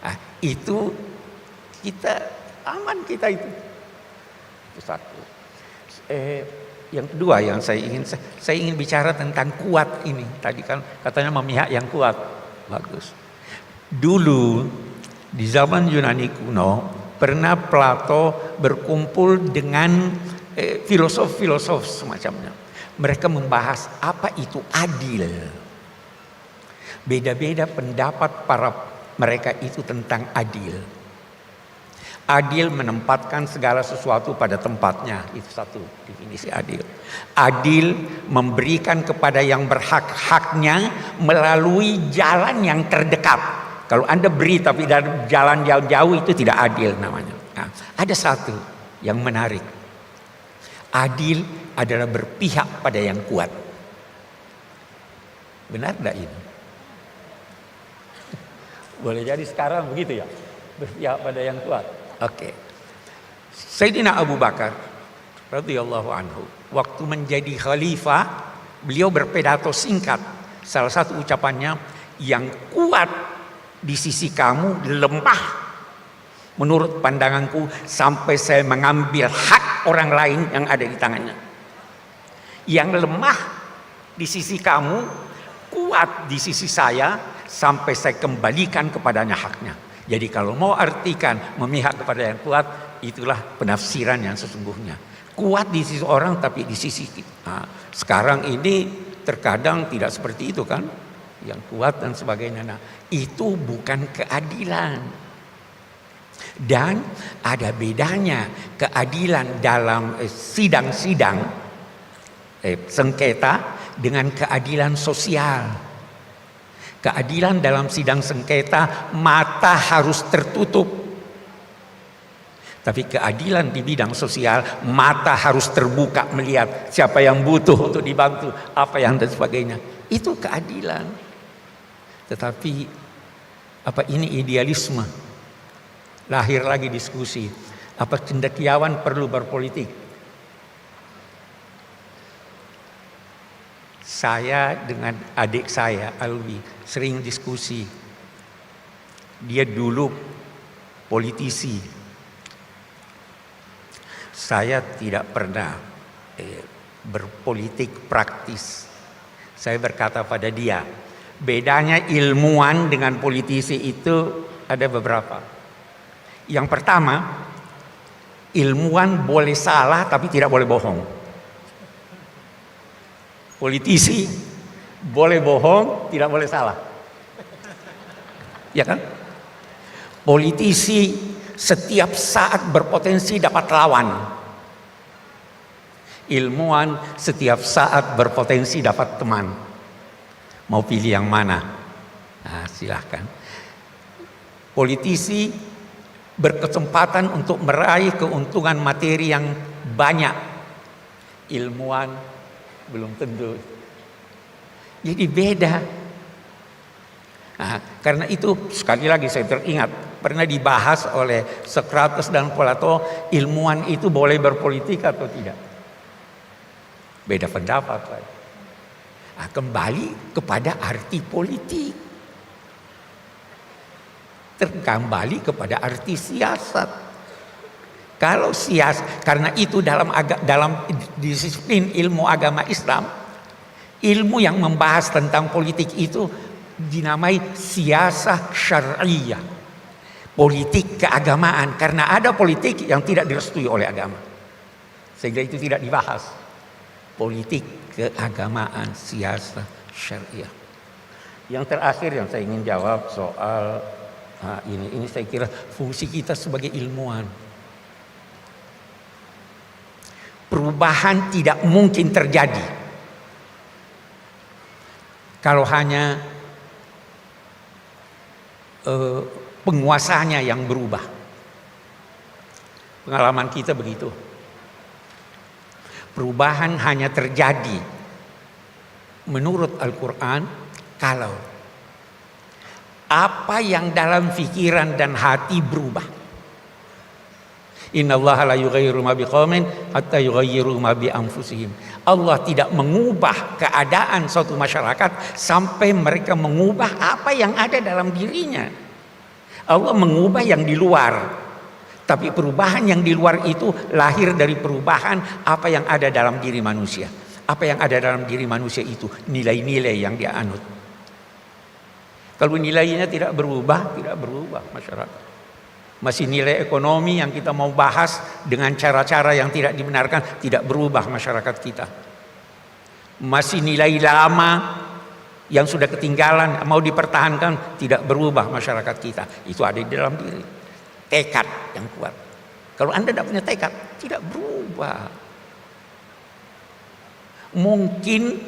Nah, itu kita aman kita itu. Itu satu. Yang kedua yang saya ingin bicara tentang kuat ini. Tadi kan katanya memihak yang kuat. Bagus. Dulu di zaman Yunani kuno pernah Plato berkumpul dengan filosof-filosof semacamnya. Mereka membahas apa itu adil. Beda-beda pendapat para mereka itu tentang adil. Adil menempatkan segala sesuatu pada tempatnya. Itu satu definisi adil. Adil memberikan kepada yang berhak-haknya melalui jalan yang terdekat. Kalau Anda beri tapi dari jalan jauh-jauh itu tidak adil namanya. Nah, ada satu yang menarik. Adil adalah berpihak pada yang kuat. Benar tidak ini? Boleh jadi sekarang begitu ya? Berpihak pada yang kuat. Oke. Sayyidina Abu Bakar radhiyallahu anhu waktu menjadi khalifah, beliau berpidato singkat. Salah satu ucapannya, yang kuat di sisi kamu lemah menurut pandanganku sampai saya mengambil hak orang lain yang ada di tangannya. Yang lemah di sisi kamu kuat di sisi saya sampai saya kembalikan kepadanya haknya. Jadi kalau mau artikan memihak kepada yang kuat, itulah penafsiran yang sesungguhnya. Kuat di sisi orang tapi di sisi kita. Nah, sekarang ini terkadang tidak seperti itu kan. Yang kuat dan sebagainya. Nah, itu bukan keadilan. Dan ada bedanya keadilan dalam sidang-sidang sengketa dengan keadilan sosial. Keadilan dalam sidang sengketa, mata harus tertutup. Tapi keadilan di bidang sosial, mata harus terbuka melihat siapa yang butuh untuk dibantu, apa yang dan sebagainya. Itu keadilan. Tetapi apa ini idealisme? Lahir lagi diskusi. Apa cendekiawan perlu berpolitik? Saya dengan adik saya, Alwi, sering diskusi. Dia dulu politisi. Saya tidak pernah berpolitik praktis. Saya berkata pada dia, bedanya ilmuwan dengan politisi itu ada beberapa. Yang pertama, ilmuwan boleh salah tapi tidak boleh bohong. Politisi boleh bohong, tidak boleh salah. Ya kan? Politisi setiap saat berpotensi dapat lawan. Ilmuwan setiap saat berpotensi dapat teman. Mau pilih yang mana? Nah, silahkan. Politisi berkesempatan untuk meraih keuntungan materi yang banyak. Ilmuwan belum tentu. Jadi beda. Nah, karena itu sekali lagi saya teringat pernah dibahas oleh Socrates dan Plato, ilmuwan itu boleh berpolitik atau tidak? Beda pendapat. Nah, kembali kepada arti politik. Kembali kepada arti siasat. Kalau karena itu dalam disiplin ilmu agama Islam, ilmu yang membahas tentang politik itu dinamai siasah syar'iyah, politik keagamaan, karena ada politik yang tidak direstui oleh agama sehingga itu tidak dibahas. Politik keagamaan, siasah syariah. Yang terakhir yang saya ingin jawab soal ini saya kira fungsi kita sebagai ilmuwan. Perubahan tidak mungkin terjadi kalau hanya penguasanya yang berubah. Pengalaman kita begitu. Perubahan hanya terjadi menurut Al-Quran kalau apa yang dalam pikiran dan hati berubah. Innallaha la yughayyiru ma biqaumin hatta yughayyiru ma bi anfusihim. Allah tidak mengubah keadaan suatu masyarakat sampai mereka mengubah apa yang ada dalam dirinya. Allah mengubah yang di luar. Tapi perubahan yang di luar itu lahir dari perubahan apa yang ada dalam diri manusia. Apa yang ada dalam diri manusia itu nilai-nilai yang dia anut. Kalau nilainya tidak berubah masyarakat. Masih nilai ekonomi yang kita mau bahas dengan cara-cara yang tidak dibenarkan, tidak berubah masyarakat kita. Masih nilai lama yang sudah ketinggalan mau dipertahankan, tidak berubah masyarakat kita. Itu ada di dalam diri. Tekad yang kuat. Kalau Anda tidak punya tekad, tidak berubah. Mungkin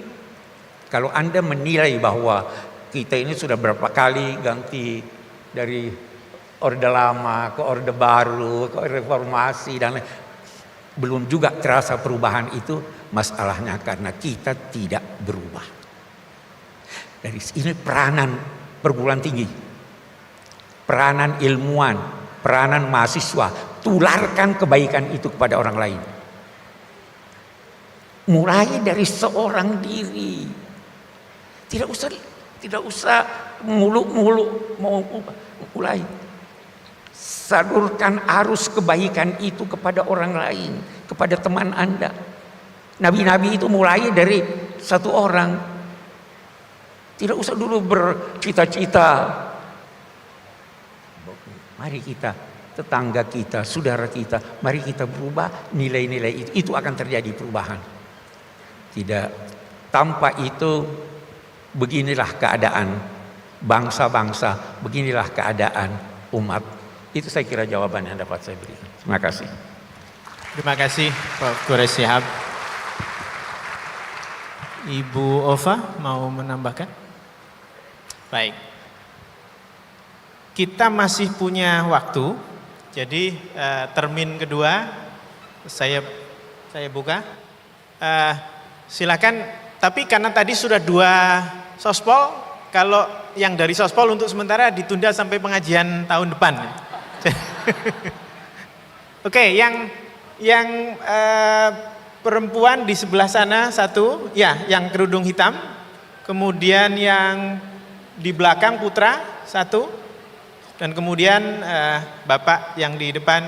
kalau Anda menilai bahwa kita ini sudah berapa kali ganti dari Orde Lama ke Orde Baru, ke reformasi dan lain, belum juga terasa perubahan itu, masalahnya karena kita tidak berubah. Dari sini peranan perguruan tinggi, peranan ilmuwan, peranan mahasiswa, tularkan kebaikan itu kepada orang lain. Mulai dari seorang diri. Tidak usah muluk-muluk mau mulai. Salurkan arus kebaikan itu kepada orang lain, kepada teman Anda. Nabi-nabi itu mulai dari satu orang. Tidak usah dulu bercita-cita. Mari kita, tetangga kita, saudara kita, mari kita berubah nilai-nilai itu akan terjadi perubahan. Tidak, tanpa itu beginilah keadaan bangsa-bangsa, beginilah keadaan umat. Itu saya kira jawaban yang dapat saya berikan. Terima kasih. Terima kasih Pak Gores Shihab. Ibu Ova mau menambahkan? Baik. Kita masih punya waktu Jadi termin kedua saya buka. Silakan. Tapi karena tadi sudah 2 sospol, kalau yang dari sospol untuk sementara ditunda sampai pengajian tahun depan. Oke, yang perempuan di sebelah sana satu, ya, yang kerudung hitam. Kemudian yang di belakang putra satu, dan kemudian bapak yang di depan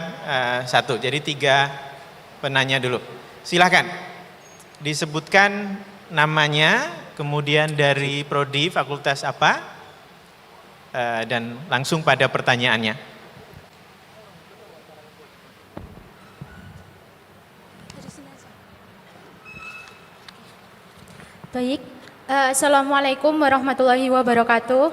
satu. Jadi 3 penanya dulu. Silahkan disebutkan namanya, kemudian dari prodi fakultas apa, dan langsung pada pertanyaannya. Baik, Assalamualaikum warahmatullahi wabarakatuh.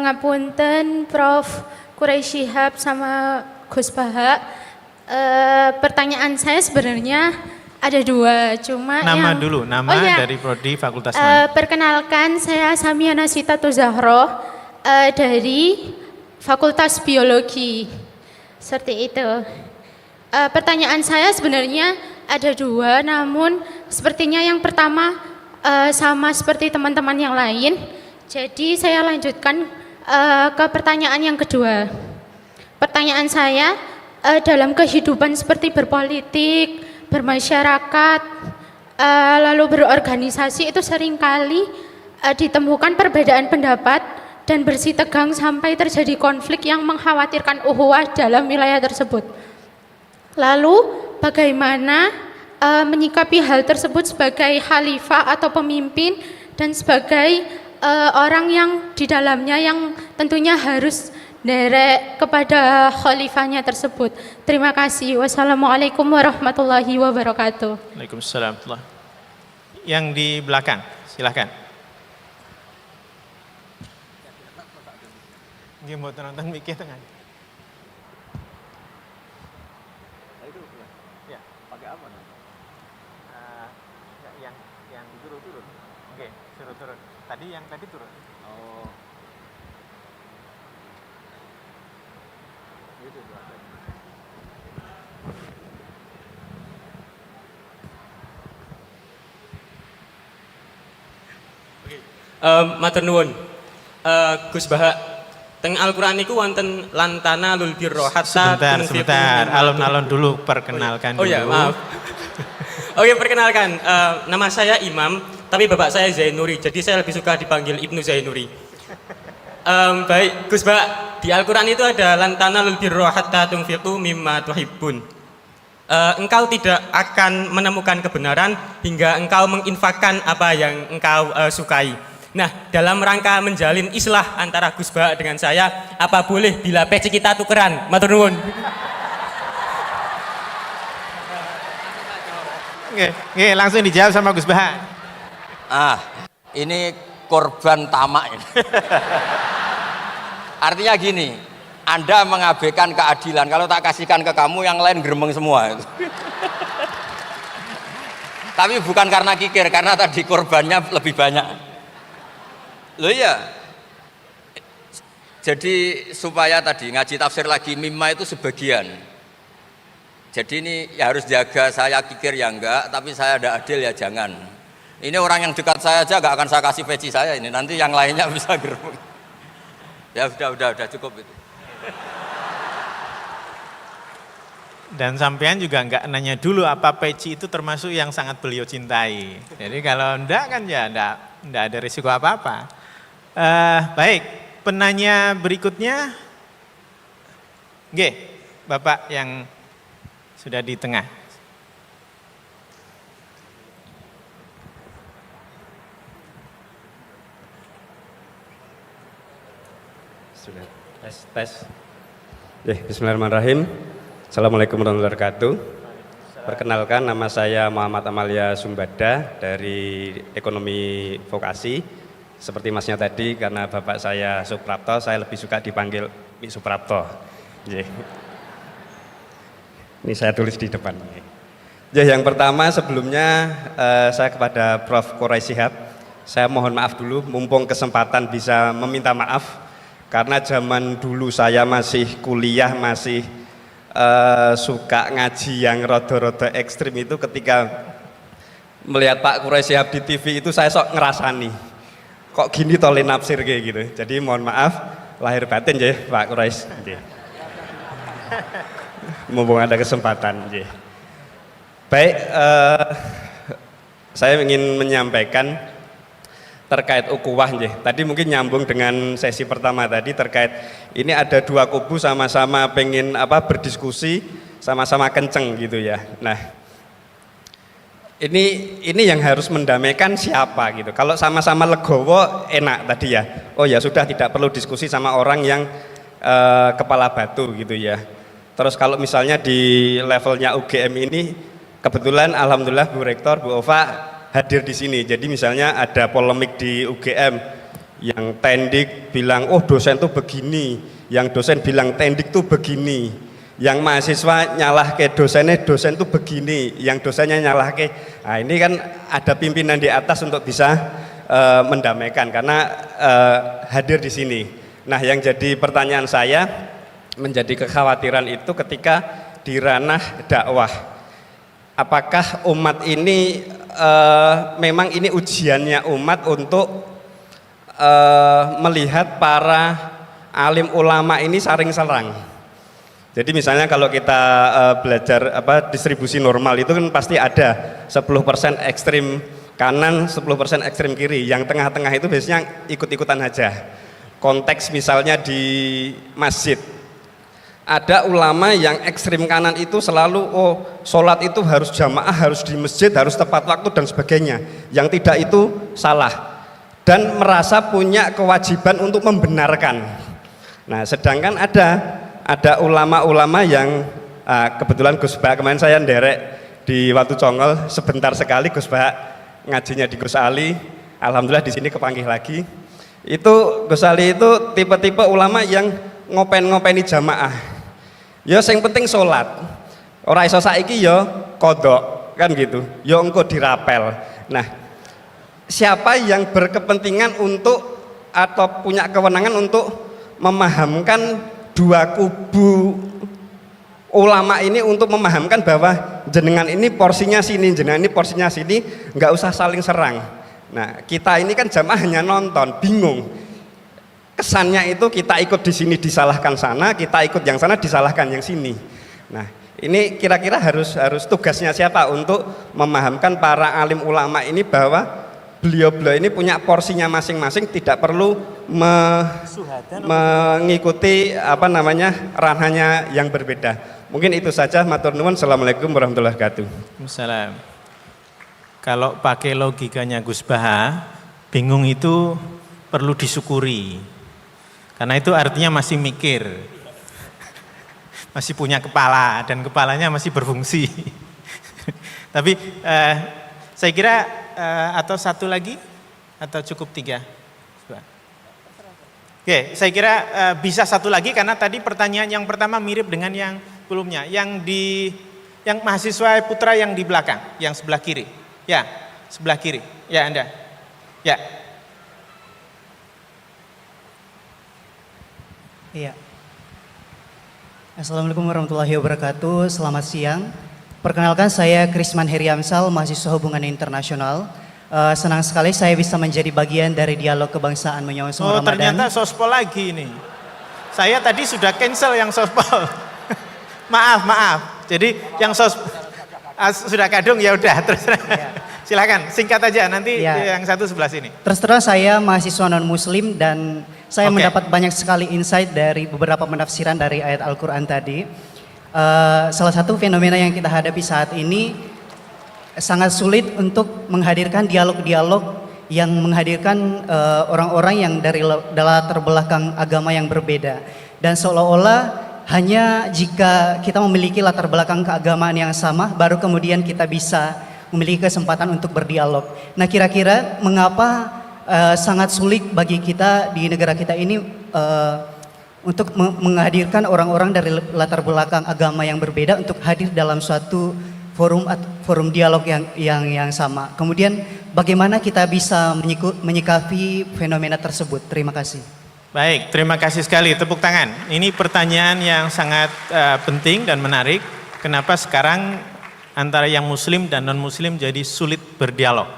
Ngapunten Prof. Quraisy Shihab sama Gus Baha. Pertanyaan saya sebenarnya ada 2, cuma Nama yang... dulu, nama dari prodi fakultas mana? Perkenalkan, saya Samiana Sitatu Zahro dari Fakultas Biologi. Seperti itu. Pertanyaan saya sebenarnya ada 2, namun sepertinya yang pertama sama seperti teman-teman yang lain. Jadi saya lanjutkan ke pertanyaan yang kedua. Pertanyaan saya, dalam kehidupan seperti berpolitik, bermasyarakat, lalu berorganisasi itu seringkali ditemukan perbedaan pendapat dan bersih tegang sampai terjadi konflik yang mengkhawatirkan ukhuwah dalam wilayah tersebut. Lalu bagaimana menyikapi hal tersebut sebagai khalifah atau pemimpin dan sebagai orang yang di dalamnya yang tentunya harus derek kepada khalifahnya tersebut. Terima kasih. Wassalamualaikum warahmatullahi wabarakatuh. Waalaikumsalam. Yang di belakang, silahkan. Dia mau nonton mikir tengah. Ya, pakai apa? Yang turun. Oke, turun. Tadi turun. Oh. Matur nuwun. Gus Baha, teng Al-Qur'an niku wonten lantana lul birro hatta Sebentar. Alon-alon dulu, perkenalkan dulu. Oh ya, maaf. Oke, perkenalkan. Nama saya Imam, tapi bapak saya Zainuri. Jadi saya lebih suka dipanggil Ibnu Zainuri. Baik, Gus Baha, di Al-Qur'an itu ada lantana lul birro hatta tunfiqu mimma tuhibbun. Engkau tidak akan menemukan kebenaran hingga engkau menginfakkan apa yang engkau sukai. Nah, dalam rangka menjalin islah antara Gus Baha dengan saya, apa boleh bila peci kita tukeran? Matur nuwun. Oke, langsung dijawab sama Gus Baha. Ini korban tamak ini. Artinya gini, Anda mengabaikan keadilan. Kalau tak kasihkan ke kamu, yang lain geremeng semua. Tapi bukan karena kikir, karena tadi korbannya lebih banyak. Loh ya, jadi supaya tadi ngaji tafsir lagi, mimma itu sebagian. Jadi ini ya harus jaga, saya kikir ya enggak, tapi saya ada adil ya jangan. Ini orang yang dekat saya aja enggak akan saya kasih peci saya ini, nanti yang lainnya bisa geremeng. Ya udah cukup itu. Dan sampean juga enggak nanya dulu apa peci itu termasuk yang sangat beliau cintai. Jadi kalau enggak kan ya enggak ada risiko apa-apa. Baik, penanya berikutnya. Oke, Bapak yang sudah di tengah. Sudah, tes. Bismillahirrahmanirrahim. Assalamualaikum warahmatullahi wabarakatuh. Perkenalkan, nama saya Muhammad Amalia Sumbada dari Ekonomi Vokasi. Seperti masnya tadi, karena bapak saya Suprapto, saya lebih suka dipanggil Mik Suprapto. Ini saya tulis di depan. Yang pertama sebelumnya saya kepada Prof. Quraisy Shihab, saya mohon maaf dulu, mumpung kesempatan bisa meminta maaf. Karena zaman dulu saya masih kuliah, masih suka ngaji yang rodo-rodo ekstrim itu, ketika melihat Pak Quraisy Shihab di TV itu saya sok ngerasani, kok gini tolin nafsir kayak gitu. Jadi mohon maaf lahir batin ya Pak Quraisy. Mumpung ada kesempatan. Baik, saya ingin menyampaikan terkait ukhuwah. Tadi mungkin nyambung dengan sesi pertama tadi, terkait ini ada dua kubu sama-sama pengen berdiskusi, sama-sama kenceng gitu ya. Nah, ini yang harus mendamaikan siapa gitu. Kalau sama-sama legowo enak tadi ya. Oh ya sudah, tidak perlu diskusi sama orang yang kepala batu gitu ya. Terus kalau misalnya di levelnya UGM ini, kebetulan alhamdulillah Bu Rektor, Bu Ova hadir di sini. Jadi misalnya ada polemik di UGM, yang tendik bilang oh dosen tuh begini, yang dosen bilang tendik tuh begini, yang mahasiswa nyalah ke dosennya, dosen tuh begini, yang dosennya nyalah ke. Nah ini kan ada pimpinan di atas untuk bisa mendamaikan, karena hadir di sini. Nah yang jadi pertanyaan saya, menjadi kekhawatiran itu ketika di ranah dakwah, apakah umat ini memang ini ujiannya umat untuk melihat para alim ulama ini saling serang. Jadi misalnya kalau kita belajar distribusi normal itu kan pasti ada 10% ekstrim kanan, 10% ekstrim kiri. Yang tengah-tengah itu biasanya ikut-ikutan aja. Konteks misalnya di masjid, ada ulama yang ekstrim kanan itu selalu sholat itu harus jamaah, harus di masjid, harus tepat waktu dan sebagainya. Yang tidak itu salah, dan merasa punya kewajiban untuk membenarkan. Nah sedangkan ada ulama-ulama yang kebetulan Gus Bah kemarin saya nderek di Watu Congol sebentar sekali, Gus Bah ngajinya di Gus Ali, alhamdulillah di sini kepanggih lagi. Itu Gus Ali itu tipe-tipe ulama yang ngopeni jamaah. Ya yang penting sholat, ora iso saiki ya kodok kan gitu, ya engko dirapel. Nah siapa yang berkepentingan untuk atau punya kewenangan untuk memahamkan dua kubu ulama ini, untuk memahamkan bahwa jenengan ini porsinya sini, jenengan ini porsinya sini, nggak usah saling serang. Nah kita ini kan jamaah hanya nonton, bingung. Kesannya itu kita ikut di sini disalahkan sana, kita ikut yang sana disalahkan yang sini. Nah ini kira-kira harus tugasnya siapa untuk memahamkan para alim ulama ini bahwa beliau-beliau ini punya porsinya masing-masing, tidak perlu mengikuti ranahnya yang berbeda. Mungkin itu saja, matur nuwun. Assalamualaikum warahmatullahi wabarakatuh. Waalaikumsalam. Kalau pakai logikanya Gus Bah, bingung itu perlu disyukuri. Karena itu artinya masih mikir, masih punya kepala, dan kepalanya masih berfungsi. Tapi saya kira atau satu lagi, atau cukup tiga? Oke, saya kira bisa satu lagi, karena tadi pertanyaan yang pertama mirip dengan yang sebelumnya. Yang mahasiswa putra yang di belakang, yang sebelah kiri. Ya, sebelah kiri. Ya, Anda. Ya. Iya. Assalamualaikum warahmatullahi wabarakatuh. Selamat siang. Perkenalkan, saya Krisman Heriamsal, mahasiswa hubungan internasional. Senang sekali saya bisa menjadi bagian dari dialog kebangsaan menyongsong Ramadan. Oh ternyata sospol lagi nih. Saya tadi sudah cancel yang sospol. maaf. Jadi yang sudah kadung ya udah terus. Ya. Silakan singkat aja, nanti ya. Yang satu sebelah sini. Terus terang saya mahasiswa non muslim dan saya mendapat banyak sekali insight dari beberapa penafsiran dari ayat Al-Quran tadi. Salah satu fenomena yang kita hadapi saat ini sangat sulit untuk menghadirkan dialog-dialog yang menghadirkan orang-orang yang dari latar belakang agama yang berbeda. Dan seolah-olah hanya jika kita memiliki latar belakang keagamaan yang sama, baru kemudian kita bisa memiliki kesempatan untuk berdialog. Nah kira-kira mengapa sangat sulit bagi kita di negara kita ini untuk menghadirkan orang-orang dari latar belakang agama yang berbeda untuk hadir dalam suatu forum dialog yang sama. Kemudian bagaimana kita bisa menyikapi fenomena tersebut? Terima kasih. Baik, terima kasih sekali, tepuk tangan. Ini pertanyaan yang sangat penting dan menarik. Kenapa sekarang antara yang muslim dan non-muslim jadi sulit berdialog?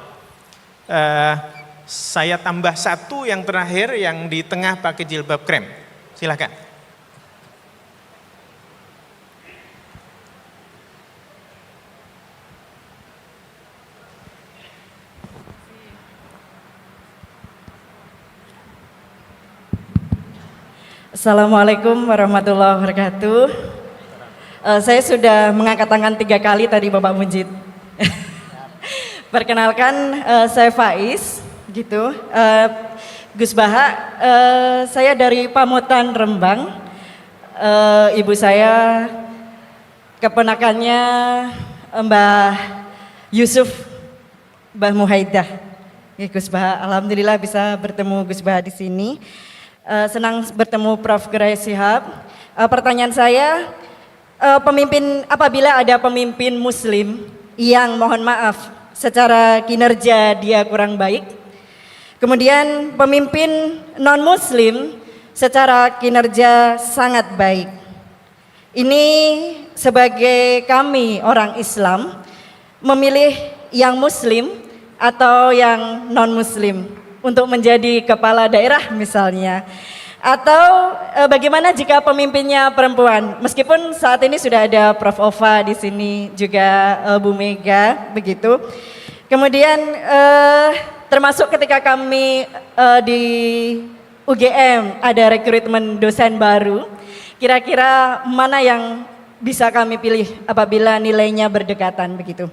Saya tambah satu yang terakhir, yang di tengah pakai jilbab krem. Silakan. Assalamualaikum warahmatullahi wabarakatuh. Saya sudah mengangkat tangan 3 kali tadi Bapak Munjid. Perkenalkan, saya Faiz, gitu. Gus Baha, saya dari Pamutan Rembang. Ibu saya keponakannya Mbah Yusuf, Mbah Muhaidah. Ya, Gus Baha, alhamdulillah bisa bertemu Gus Baha di sini. Senang bertemu Prof. Quraisy Shihab. Pertanyaan saya, apabila ada pemimpin muslim yang mohon maaf secara kinerja dia kurang baik, kemudian pemimpin non muslim secara kinerja sangat baik. Ini sebagai kami orang Islam memilih yang muslim atau yang non muslim untuk menjadi kepala daerah misalnya. Atau bagaimana jika pemimpinnya perempuan? Meskipun saat ini sudah ada Prof. Ova di sini, juga Bu Mega, begitu. Kemudian termasuk ketika kami di UGM ada rekrutmen dosen baru, kira-kira mana yang bisa kami pilih apabila nilainya berdekatan begitu.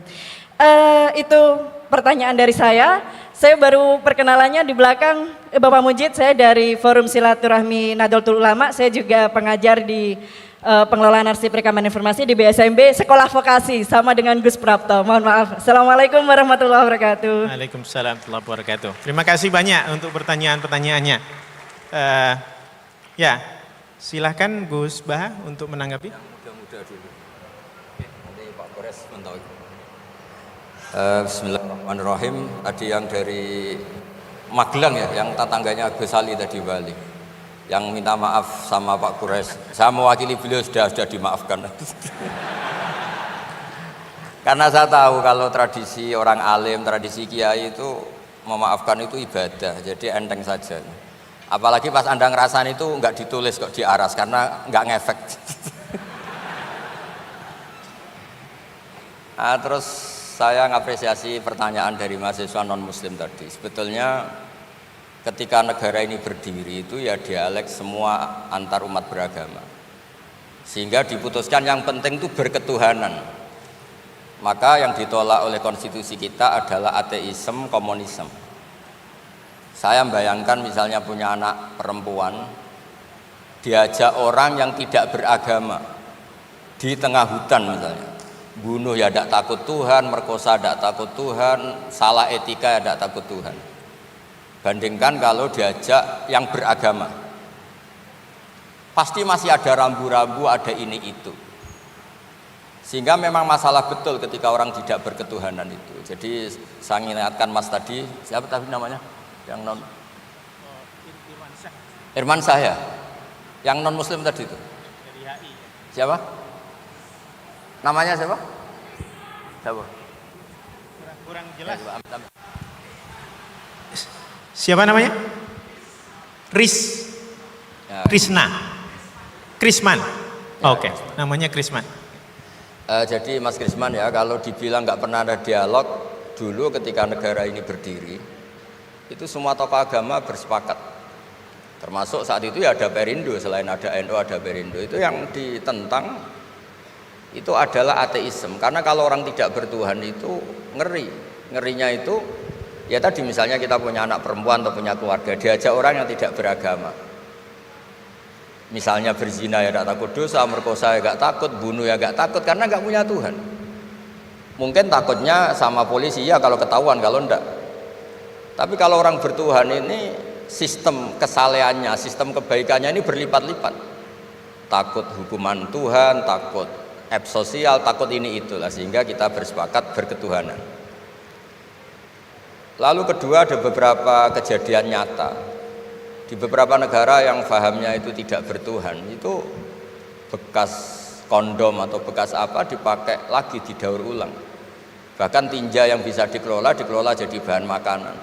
Itu pertanyaan dari saya. Saya baru perkenalannya di belakang Bapak Mujid, saya dari Forum Silaturahmi Nahdlatul Ulama, saya juga pengajar di pengelolaan arsip rekaman informasi di BSMB Sekolah Vokasi sama dengan Gus Prapto. Mohon maaf. Assalamualaikum warahmatullahi wabarakatuh. Waalaikumsalam warahmatullahi wabarakatuh. Terima kasih banyak untuk pertanyaan-pertanyaannya. Ya, silahkan Gus Baha untuk menanggapi. Yang muda-muda dulu. Nanti Pak Kores mentok. Bismillahirrahmanirrahim. Tadi yang dari Magelang ya, yang tetangganya Gus Ali tadi balik, yang minta maaf sama Pak Kures. Saya mewakili beliau sudah dimaafkan. Karena saya tahu kalau tradisi orang alim, tradisi kiai itu memaafkan itu ibadah, jadi enteng saja. Apalagi pas Anda ngerasain itu nggak ditulis kok diaras karena nggak ngefek. Terus saya ngapresiasi pertanyaan dari mahasiswa non-muslim tadi. Sebetulnya ketika negara ini berdiri itu ya dialek semua antar umat beragama. Sehingga diputuskan yang penting itu berketuhanan. Maka yang ditolak oleh konstitusi kita adalah ateisme, komunisme. Saya membayangkan misalnya punya anak perempuan, diajak orang yang tidak beragama di tengah hutan misalnya. Bunuh ya tidak takut Tuhan, merkosa tidak takut Tuhan, salah etika ya tidak takut Tuhan. Bandingkan kalau diajak yang beragama, pasti masih ada rambu-rambu, ada ini itu. Sehingga memang masalah betul ketika orang tidak berketuhanan itu. Jadi saya ingatkan Mas tadi, siapa tadi namanya? Yang non Irman Syah, yang non muslim tadi itu. Siapa? Namanya siapa? Siapa? Kurang jelas. Siapa namanya? Krisna. Krisman. Oke, namanya Krisman. Jadi Mas Krisman ya, kalau dibilang nggak pernah ada dialog dulu ketika negara ini berdiri, itu semua tokoh agama bersepakat. Termasuk saat itu ya ada Perindo, selain ada NU ada Perindo. Itu yang ditentang itu adalah ateisme, karena kalau orang tidak bertuhan itu ngerinya itu ya tadi misalnya kita punya anak perempuan atau punya keluarga, diajak orang yang tidak beragama, misalnya berzina ya tidak takut dosa, merkosa ya gak takut, bunuh ya gak takut, karena gak punya Tuhan. Mungkin takutnya sama polisi ya kalau ketahuan, kalau enggak. Tapi kalau orang bertuhan ini sistem kesalehannya, sistem kebaikannya ini berlipat-lipat. Takut hukuman Tuhan, takut sosial, takut ini itulah, sehingga kita bersepakat berketuhanan. Lalu kedua, ada beberapa kejadian nyata Di beberapa negara yang fahamnya itu tidak bertuhan, itu bekas kondom atau bekas apa dipakai lagi, didaur ulang. Bahkan tinja yang bisa dikelola jadi bahan makanan.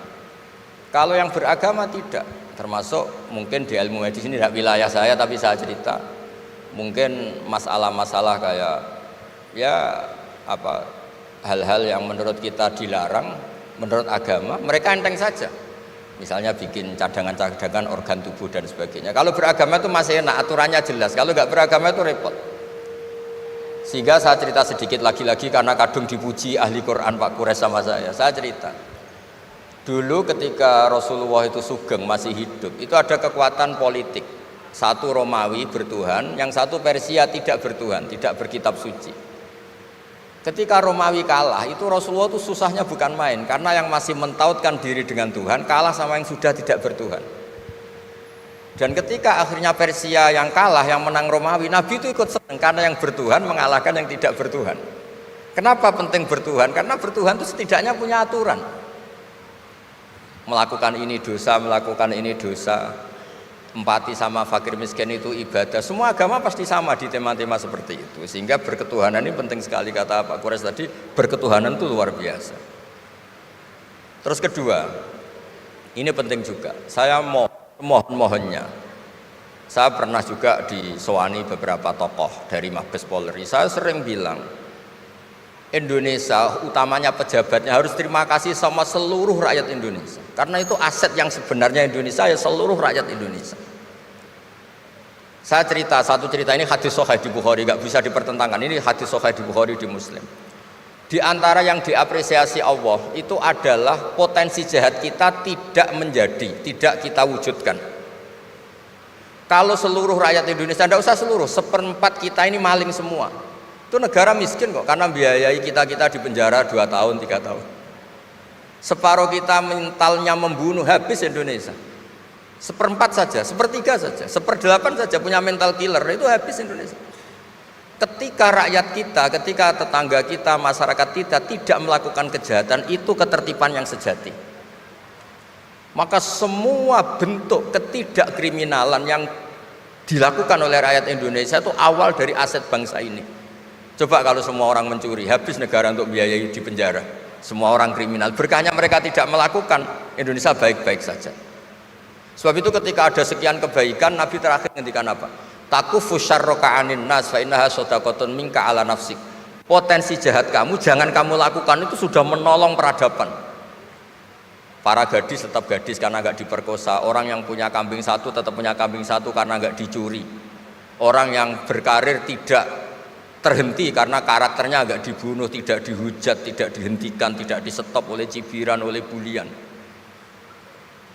Kalau yang beragama tidak, termasuk mungkin di ilmu medis ini tidak wilayah saya, tapi saya cerita mungkin masalah-masalah kayak ya apa hal-hal yang menurut kita dilarang, menurut agama mereka enteng saja. Misalnya bikin cadangan-cadangan organ tubuh dan sebagainya. Kalau beragama itu masih enak, aturannya jelas. Kalau nggak beragama itu repot. Sehingga saya cerita sedikit lagi-lagi karena kadung dipuji ahli Quran Pak Kures sama saya. Saya cerita. Dulu ketika Rasulullah itu sugeng masih hidup, itu ada kekuatan politik. Satu Romawi bertuhan, yang satu Persia tidak bertuhan, tidak berkitab suci. Ketika Romawi kalah, itu Rasulullah itu susahnya bukan main, karena yang masih mentautkan diri dengan Tuhan kalah sama yang sudah tidak bertuhan. Dan ketika akhirnya Persia yang kalah, yang menang Romawi, Nabi itu ikut senang karena yang bertuhan mengalahkan yang tidak bertuhan. Kenapa penting bertuhan? Karena bertuhan itu setidaknya punya aturan. Melakukan ini dosa, melakukan ini dosa. Empati sama fakir miskin itu ibadah. Semua agama pasti sama di tema-tema seperti itu. Sehingga berketuhanan ini penting sekali, kata Pak Kures tadi, berketuhanan itu luar biasa. Terus kedua, ini penting juga. Saya mohon-mohonnya, saya pernah juga disowani beberapa tokoh dari Mabes Polri. Saya sering bilang, Indonesia utamanya pejabatnya harus terima kasih sama seluruh rakyat Indonesia, karena itu aset yang sebenarnya Indonesia ya seluruh rakyat Indonesia. Saya cerita satu cerita, ini hadis sahih di Bukhari, nggak bisa dipertentangkan. Ini hadis sahih di Bukhari, di Muslim. Di antara yang diapresiasi Allah itu adalah potensi jahat kita tidak menjadi, tidak kita wujudkan. Kalau seluruh rakyat Indonesia, tidak usah seluruh, 1/4 kita ini maling semua. Itu negara miskin kok, karena biayai kita di penjara 2 tahun, 3 tahun. Separuh kita mentalnya membunuh, habis Indonesia. 1/4 saja, 1/3 saja, 1/8 saja punya mental killer, itu habis Indonesia. Ketika rakyat kita, ketika tetangga kita, masyarakat kita tidak melakukan kejahatan, itu ketertiban yang sejati. Maka semua bentuk ketidakkriminalan yang dilakukan oleh rakyat Indonesia itu awal dari aset bangsa ini. Coba kalau semua orang mencuri, habis negara untuk biayai di penjara. Semua orang kriminal, berkahnya mereka tidak melakukan, Indonesia baik-baik saja. Sebab itu ketika ada sekian kebaikan, Nabi terakhir ngendikan apa? Takufu syarroka anin nas fa innaha shadaqatun minka ala nafsik. Potensi jahat kamu jangan kamu lakukan, itu sudah menolong peradaban. Para gadis tetap gadis karena nggak diperkosa. Orang yang punya kambing satu tetap punya kambing satu karena nggak dicuri. Orang yang berkarir tidak terhenti karena karakternya nggak dibunuh, tidak dihujat, tidak dihentikan, tidak disetop oleh cibiran, oleh bulian.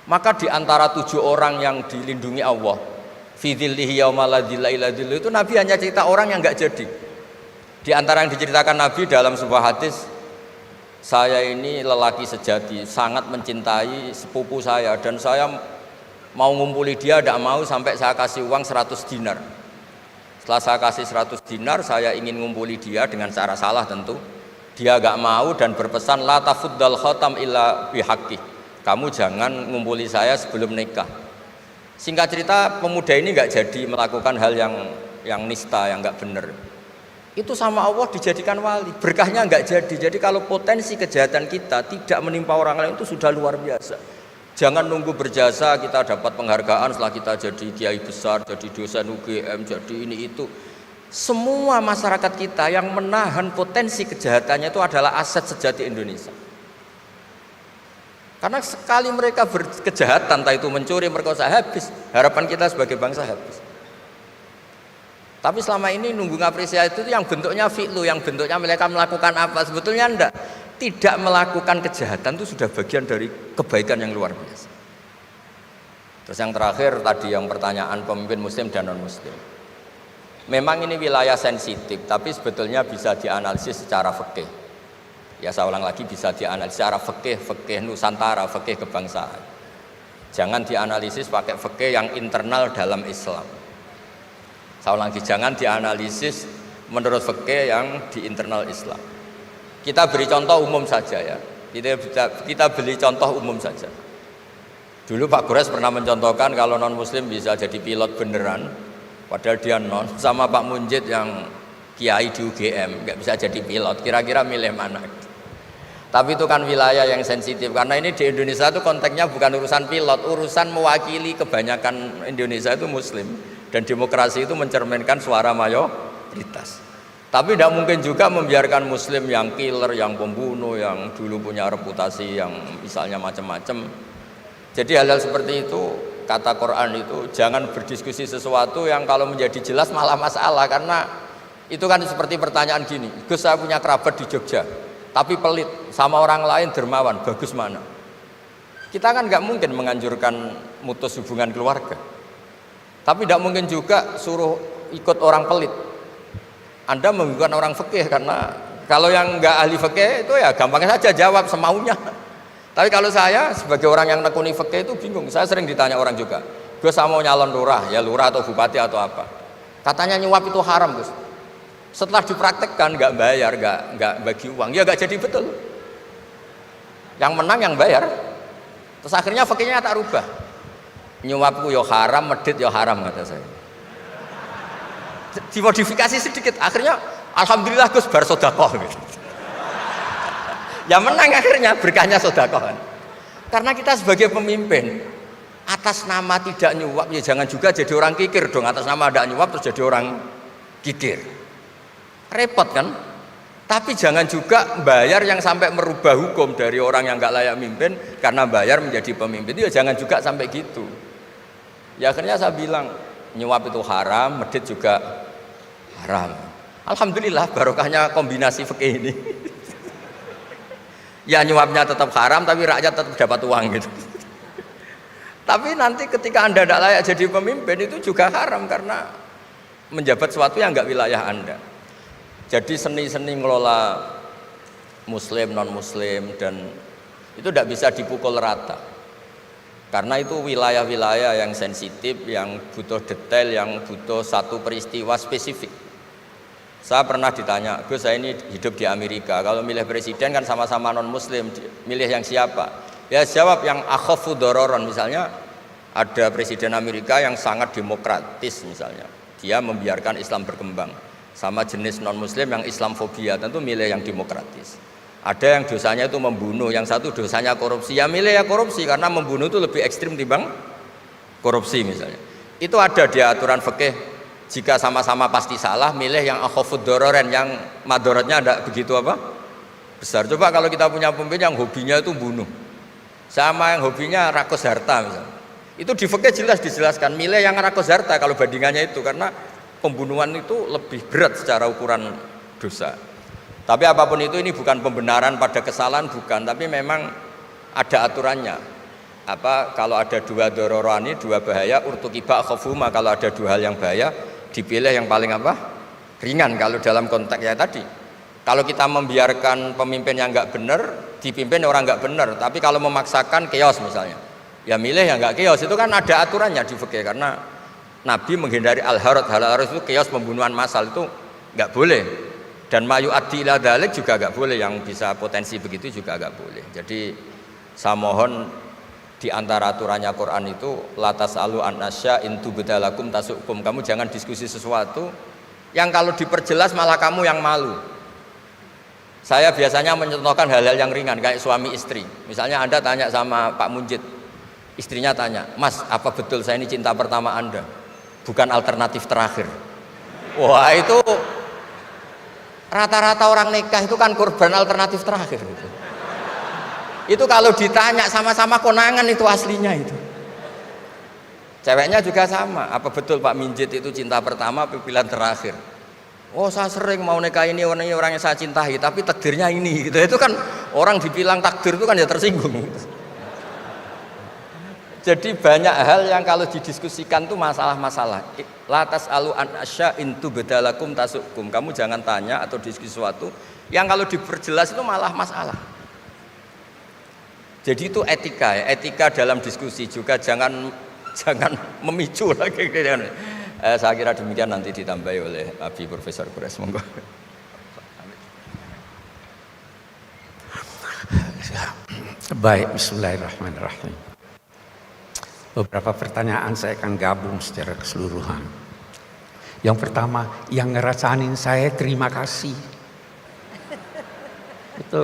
Maka di antara 7 orang yang dilindungi Allah, fi dzillihi yauma la dzilla illa dzilluh, itu Nabi hanya cerita orang yang nggak jadi. Di antara yang diceritakan Nabi dalam sebuah hadis, saya ini lelaki sejati, sangat mencintai sepupu saya, dan saya mau ngumpuli dia, tidak mau sampai saya kasih uang 100 dinar. Setelah saya kasih 100 dinar, saya ingin ngumpuli dia dengan cara salah tentu. Dia nggak mau dan berpesan, la tafuddal khatam illa bihaqqi. Kamu jangan ngumpuli saya sebelum nikah. Singkat cerita, pemuda ini nggak jadi melakukan hal yang nista, yang nggak benar. Itu sama Allah dijadikan wali, berkahnya nggak jadi. Jadi kalau potensi kejahatan kita tidak menimpa orang lain itu sudah luar biasa. Jangan nunggu berjasa kita dapat penghargaan setelah kita jadi kiai besar, jadi dosen UGM, jadi ini itu. Semua masyarakat kita yang menahan potensi kejahatannya itu adalah aset sejati Indonesia. Karena sekali mereka berkejahatan, entah itu mencuri, merkosa, habis. Harapan kita sebagai bangsa habis. Tapi selama ini nunggu ngapresiasi itu yang bentuknya fi'lu, yang bentuknya mereka melakukan apa, sebetulnya enggak. Tidak melakukan kejahatan itu sudah bagian dari kebaikan yang luar biasa. Terus yang terakhir tadi yang pertanyaan pemimpin muslim dan non muslim. Memang ini wilayah sensitif, tapi sebetulnya bisa dianalisis secara fikih. Ya saya ulang lagi, bisa dianalisis secara fikih Nusantara, fikih kebangsaan. Jangan dianalisis pakai fikih yang internal dalam Islam. Saya ulang lagi, jangan dianalisis menurut fikih yang di internal Islam. Kita beri contoh umum saja ya. Kita beri contoh umum saja. Dulu Pak Gores pernah mencontohkan kalau non muslim bisa jadi pilot beneran, padahal dia non, sama Pak Munjid yang kiai di UGM nggak bisa jadi pilot, kira-kira milih mana? Tapi itu kan wilayah yang sensitif, karena ini di Indonesia itu konteksnya bukan urusan pilot, urusan mewakili kebanyakan Indonesia itu muslim, dan demokrasi itu mencerminkan suara mayoritas. Tapi tidak mungkin juga membiarkan muslim yang killer, yang pembunuh, yang dulu punya reputasi yang misalnya macam-macam. Jadi hal-hal seperti itu, kata Quran itu jangan berdiskusi sesuatu yang kalau menjadi jelas malah masalah, karena itu kan seperti pertanyaan gini, Gus saya punya kerabat di Jogja tapi pelit, sama orang lain dermawan, bagus mana? Kita kan nggak mungkin menganjurkan mutus hubungan keluarga, tapi tidak mungkin juga suruh ikut orang pelit. Anda membingungkan orang fikih, karena kalau yang nggak ahli fikih itu ya gampangnya saja jawab semaunya. Tapi kalau saya sebagai orang yang nekuni fikih itu bingung. Saya sering ditanya orang juga, Gus saya mau nyalon lurah, ya lurah atau bupati atau apa. Katanya nyuap itu haram, Gus. Setelah dipraktekkan nggak bayar, nggak bagi uang, ya nggak jadi betul. Yang menang yang bayar. Terus akhirnya fikihnya tak rubah. Nyuapku yo haram, medit yo haram, kata saya. Dimodifikasi sedikit, akhirnya alhamdulillah Gus bar sedekah gitu. Ya menang akhirnya, berkahnya sedekah. Karena kita sebagai pemimpin, atas nama tidak nyuap ya jangan juga jadi orang kikir dong. Atas nama tidak nyuap terus jadi orang kikir, repot kan? Tapi jangan juga bayar yang sampai merubah hukum dari orang yang nggak layak mimpin karena bayar menjadi pemimpin, itu ya jangan juga sampai gitu. Ya akhirnya saya bilang nyuap itu haram, medit juga haram. Alhamdulillah barokahnya kombinasi fikih ini. Ya nyuapnya tetap haram tapi rakyat tetap dapat uang gitu. Tapi nanti ketika Anda tidak layak jadi pemimpin itu juga haram karena menjabat sesuatu yang nggak wilayah Anda. Jadi seni-seni ngelola muslim, non muslim, dan itu tidak bisa dipukul rata. Karena itu wilayah-wilayah yang sensitif, yang butuh detail, yang butuh satu peristiwa spesifik. Saya pernah ditanya, Gus saya ini hidup di Amerika, kalau milih presiden kan sama-sama non muslim, milih yang siapa? Ya jawab yang akhafu dororon, misalnya ada presiden Amerika yang sangat demokratis misalnya, dia membiarkan Islam berkembang, sama jenis non muslim yang Islamfobia, tentu milih yang demokratis. Ada yang dosanya itu membunuh, yang satu dosanya korupsi, ya milih ya korupsi karena membunuh itu lebih ekstrim timbang korupsi misalnya. Itu ada di aturan fikih. Jika sama-sama pasti salah, milih yang akhafud dororen, yang madorotnya ada begitu apa? Besar. Coba kalau kita punya pemimpin yang hobinya itu bunuh, sama yang hobinya rakus harta misalnya. Itu di fikih jelas dijelaskan, milih yang rakus harta kalau bandingannya itu, karena pembunuhan itu lebih berat secara ukuran dosa. Tapi apapun itu, ini bukan pembenaran pada kesalahan, bukan, tapi memang ada aturannya. Apa kalau ada dua dororani, dua bahaya, urtukiba khafuma, kalau ada dua hal yang bahaya dipilih yang paling apa? Ringan kalau dalam konteks ya tadi. Kalau kita membiarkan pemimpin yang nggak benar, dipimpin orang nggak benar, tapi kalau memaksakan chaos misalnya, ya milih yang nggak chaos, itu kan ada aturannya di fikih, karena Nabi menghindari al-harad itu chaos pembunuhan massal itu nggak boleh, dan mayu addi ila dzalik juga nggak boleh, yang bisa potensi begitu juga nggak boleh. Jadi saya mohon di antara aturannya Quran itu latas alu anasya intu bedalakum tasukum, kamu jangan diskusi sesuatu yang kalau diperjelas malah kamu yang malu. Saya biasanya mencontohkan hal-hal yang ringan kayak suami istri. Misalnya Anda tanya sama Pak Munjid, istrinya tanya, Mas apa betul saya ini cinta pertama Anda, bukan alternatif terakhir? Wah itu rata-rata orang nikah itu kan korban alternatif terakhir gitu. Itu kalau ditanya sama-sama konangan itu aslinya itu. Ceweknya juga sama, apa betul Pak Minjit itu cinta pertama pilihan terakhir? Oh saya sering mau nikah ini orang yang saya cintai, tapi takdirnya ini gitu. Itu kan orang dibilang takdir itu kan ya tersinggung gitu. Jadi banyak hal yang kalau didiskusikan itu masalah-masalah. Latas alu an asya intu bedalakum tasukum, kamu jangan tanya atau diskusi sesuatu yang kalau diperjelas itu malah masalah. Jadi itu etika ya, etika dalam diskusi juga jangan memicu lagi. Saya kira demikian, nanti ditambahi oleh Abi Profesor Gores. Monggo. Baik, bismillahirrahmanirrahim. Beberapa pertanyaan saya akan gabung secara keseluruhan. Yang pertama, yang ngerasain saya terima kasih. Betul.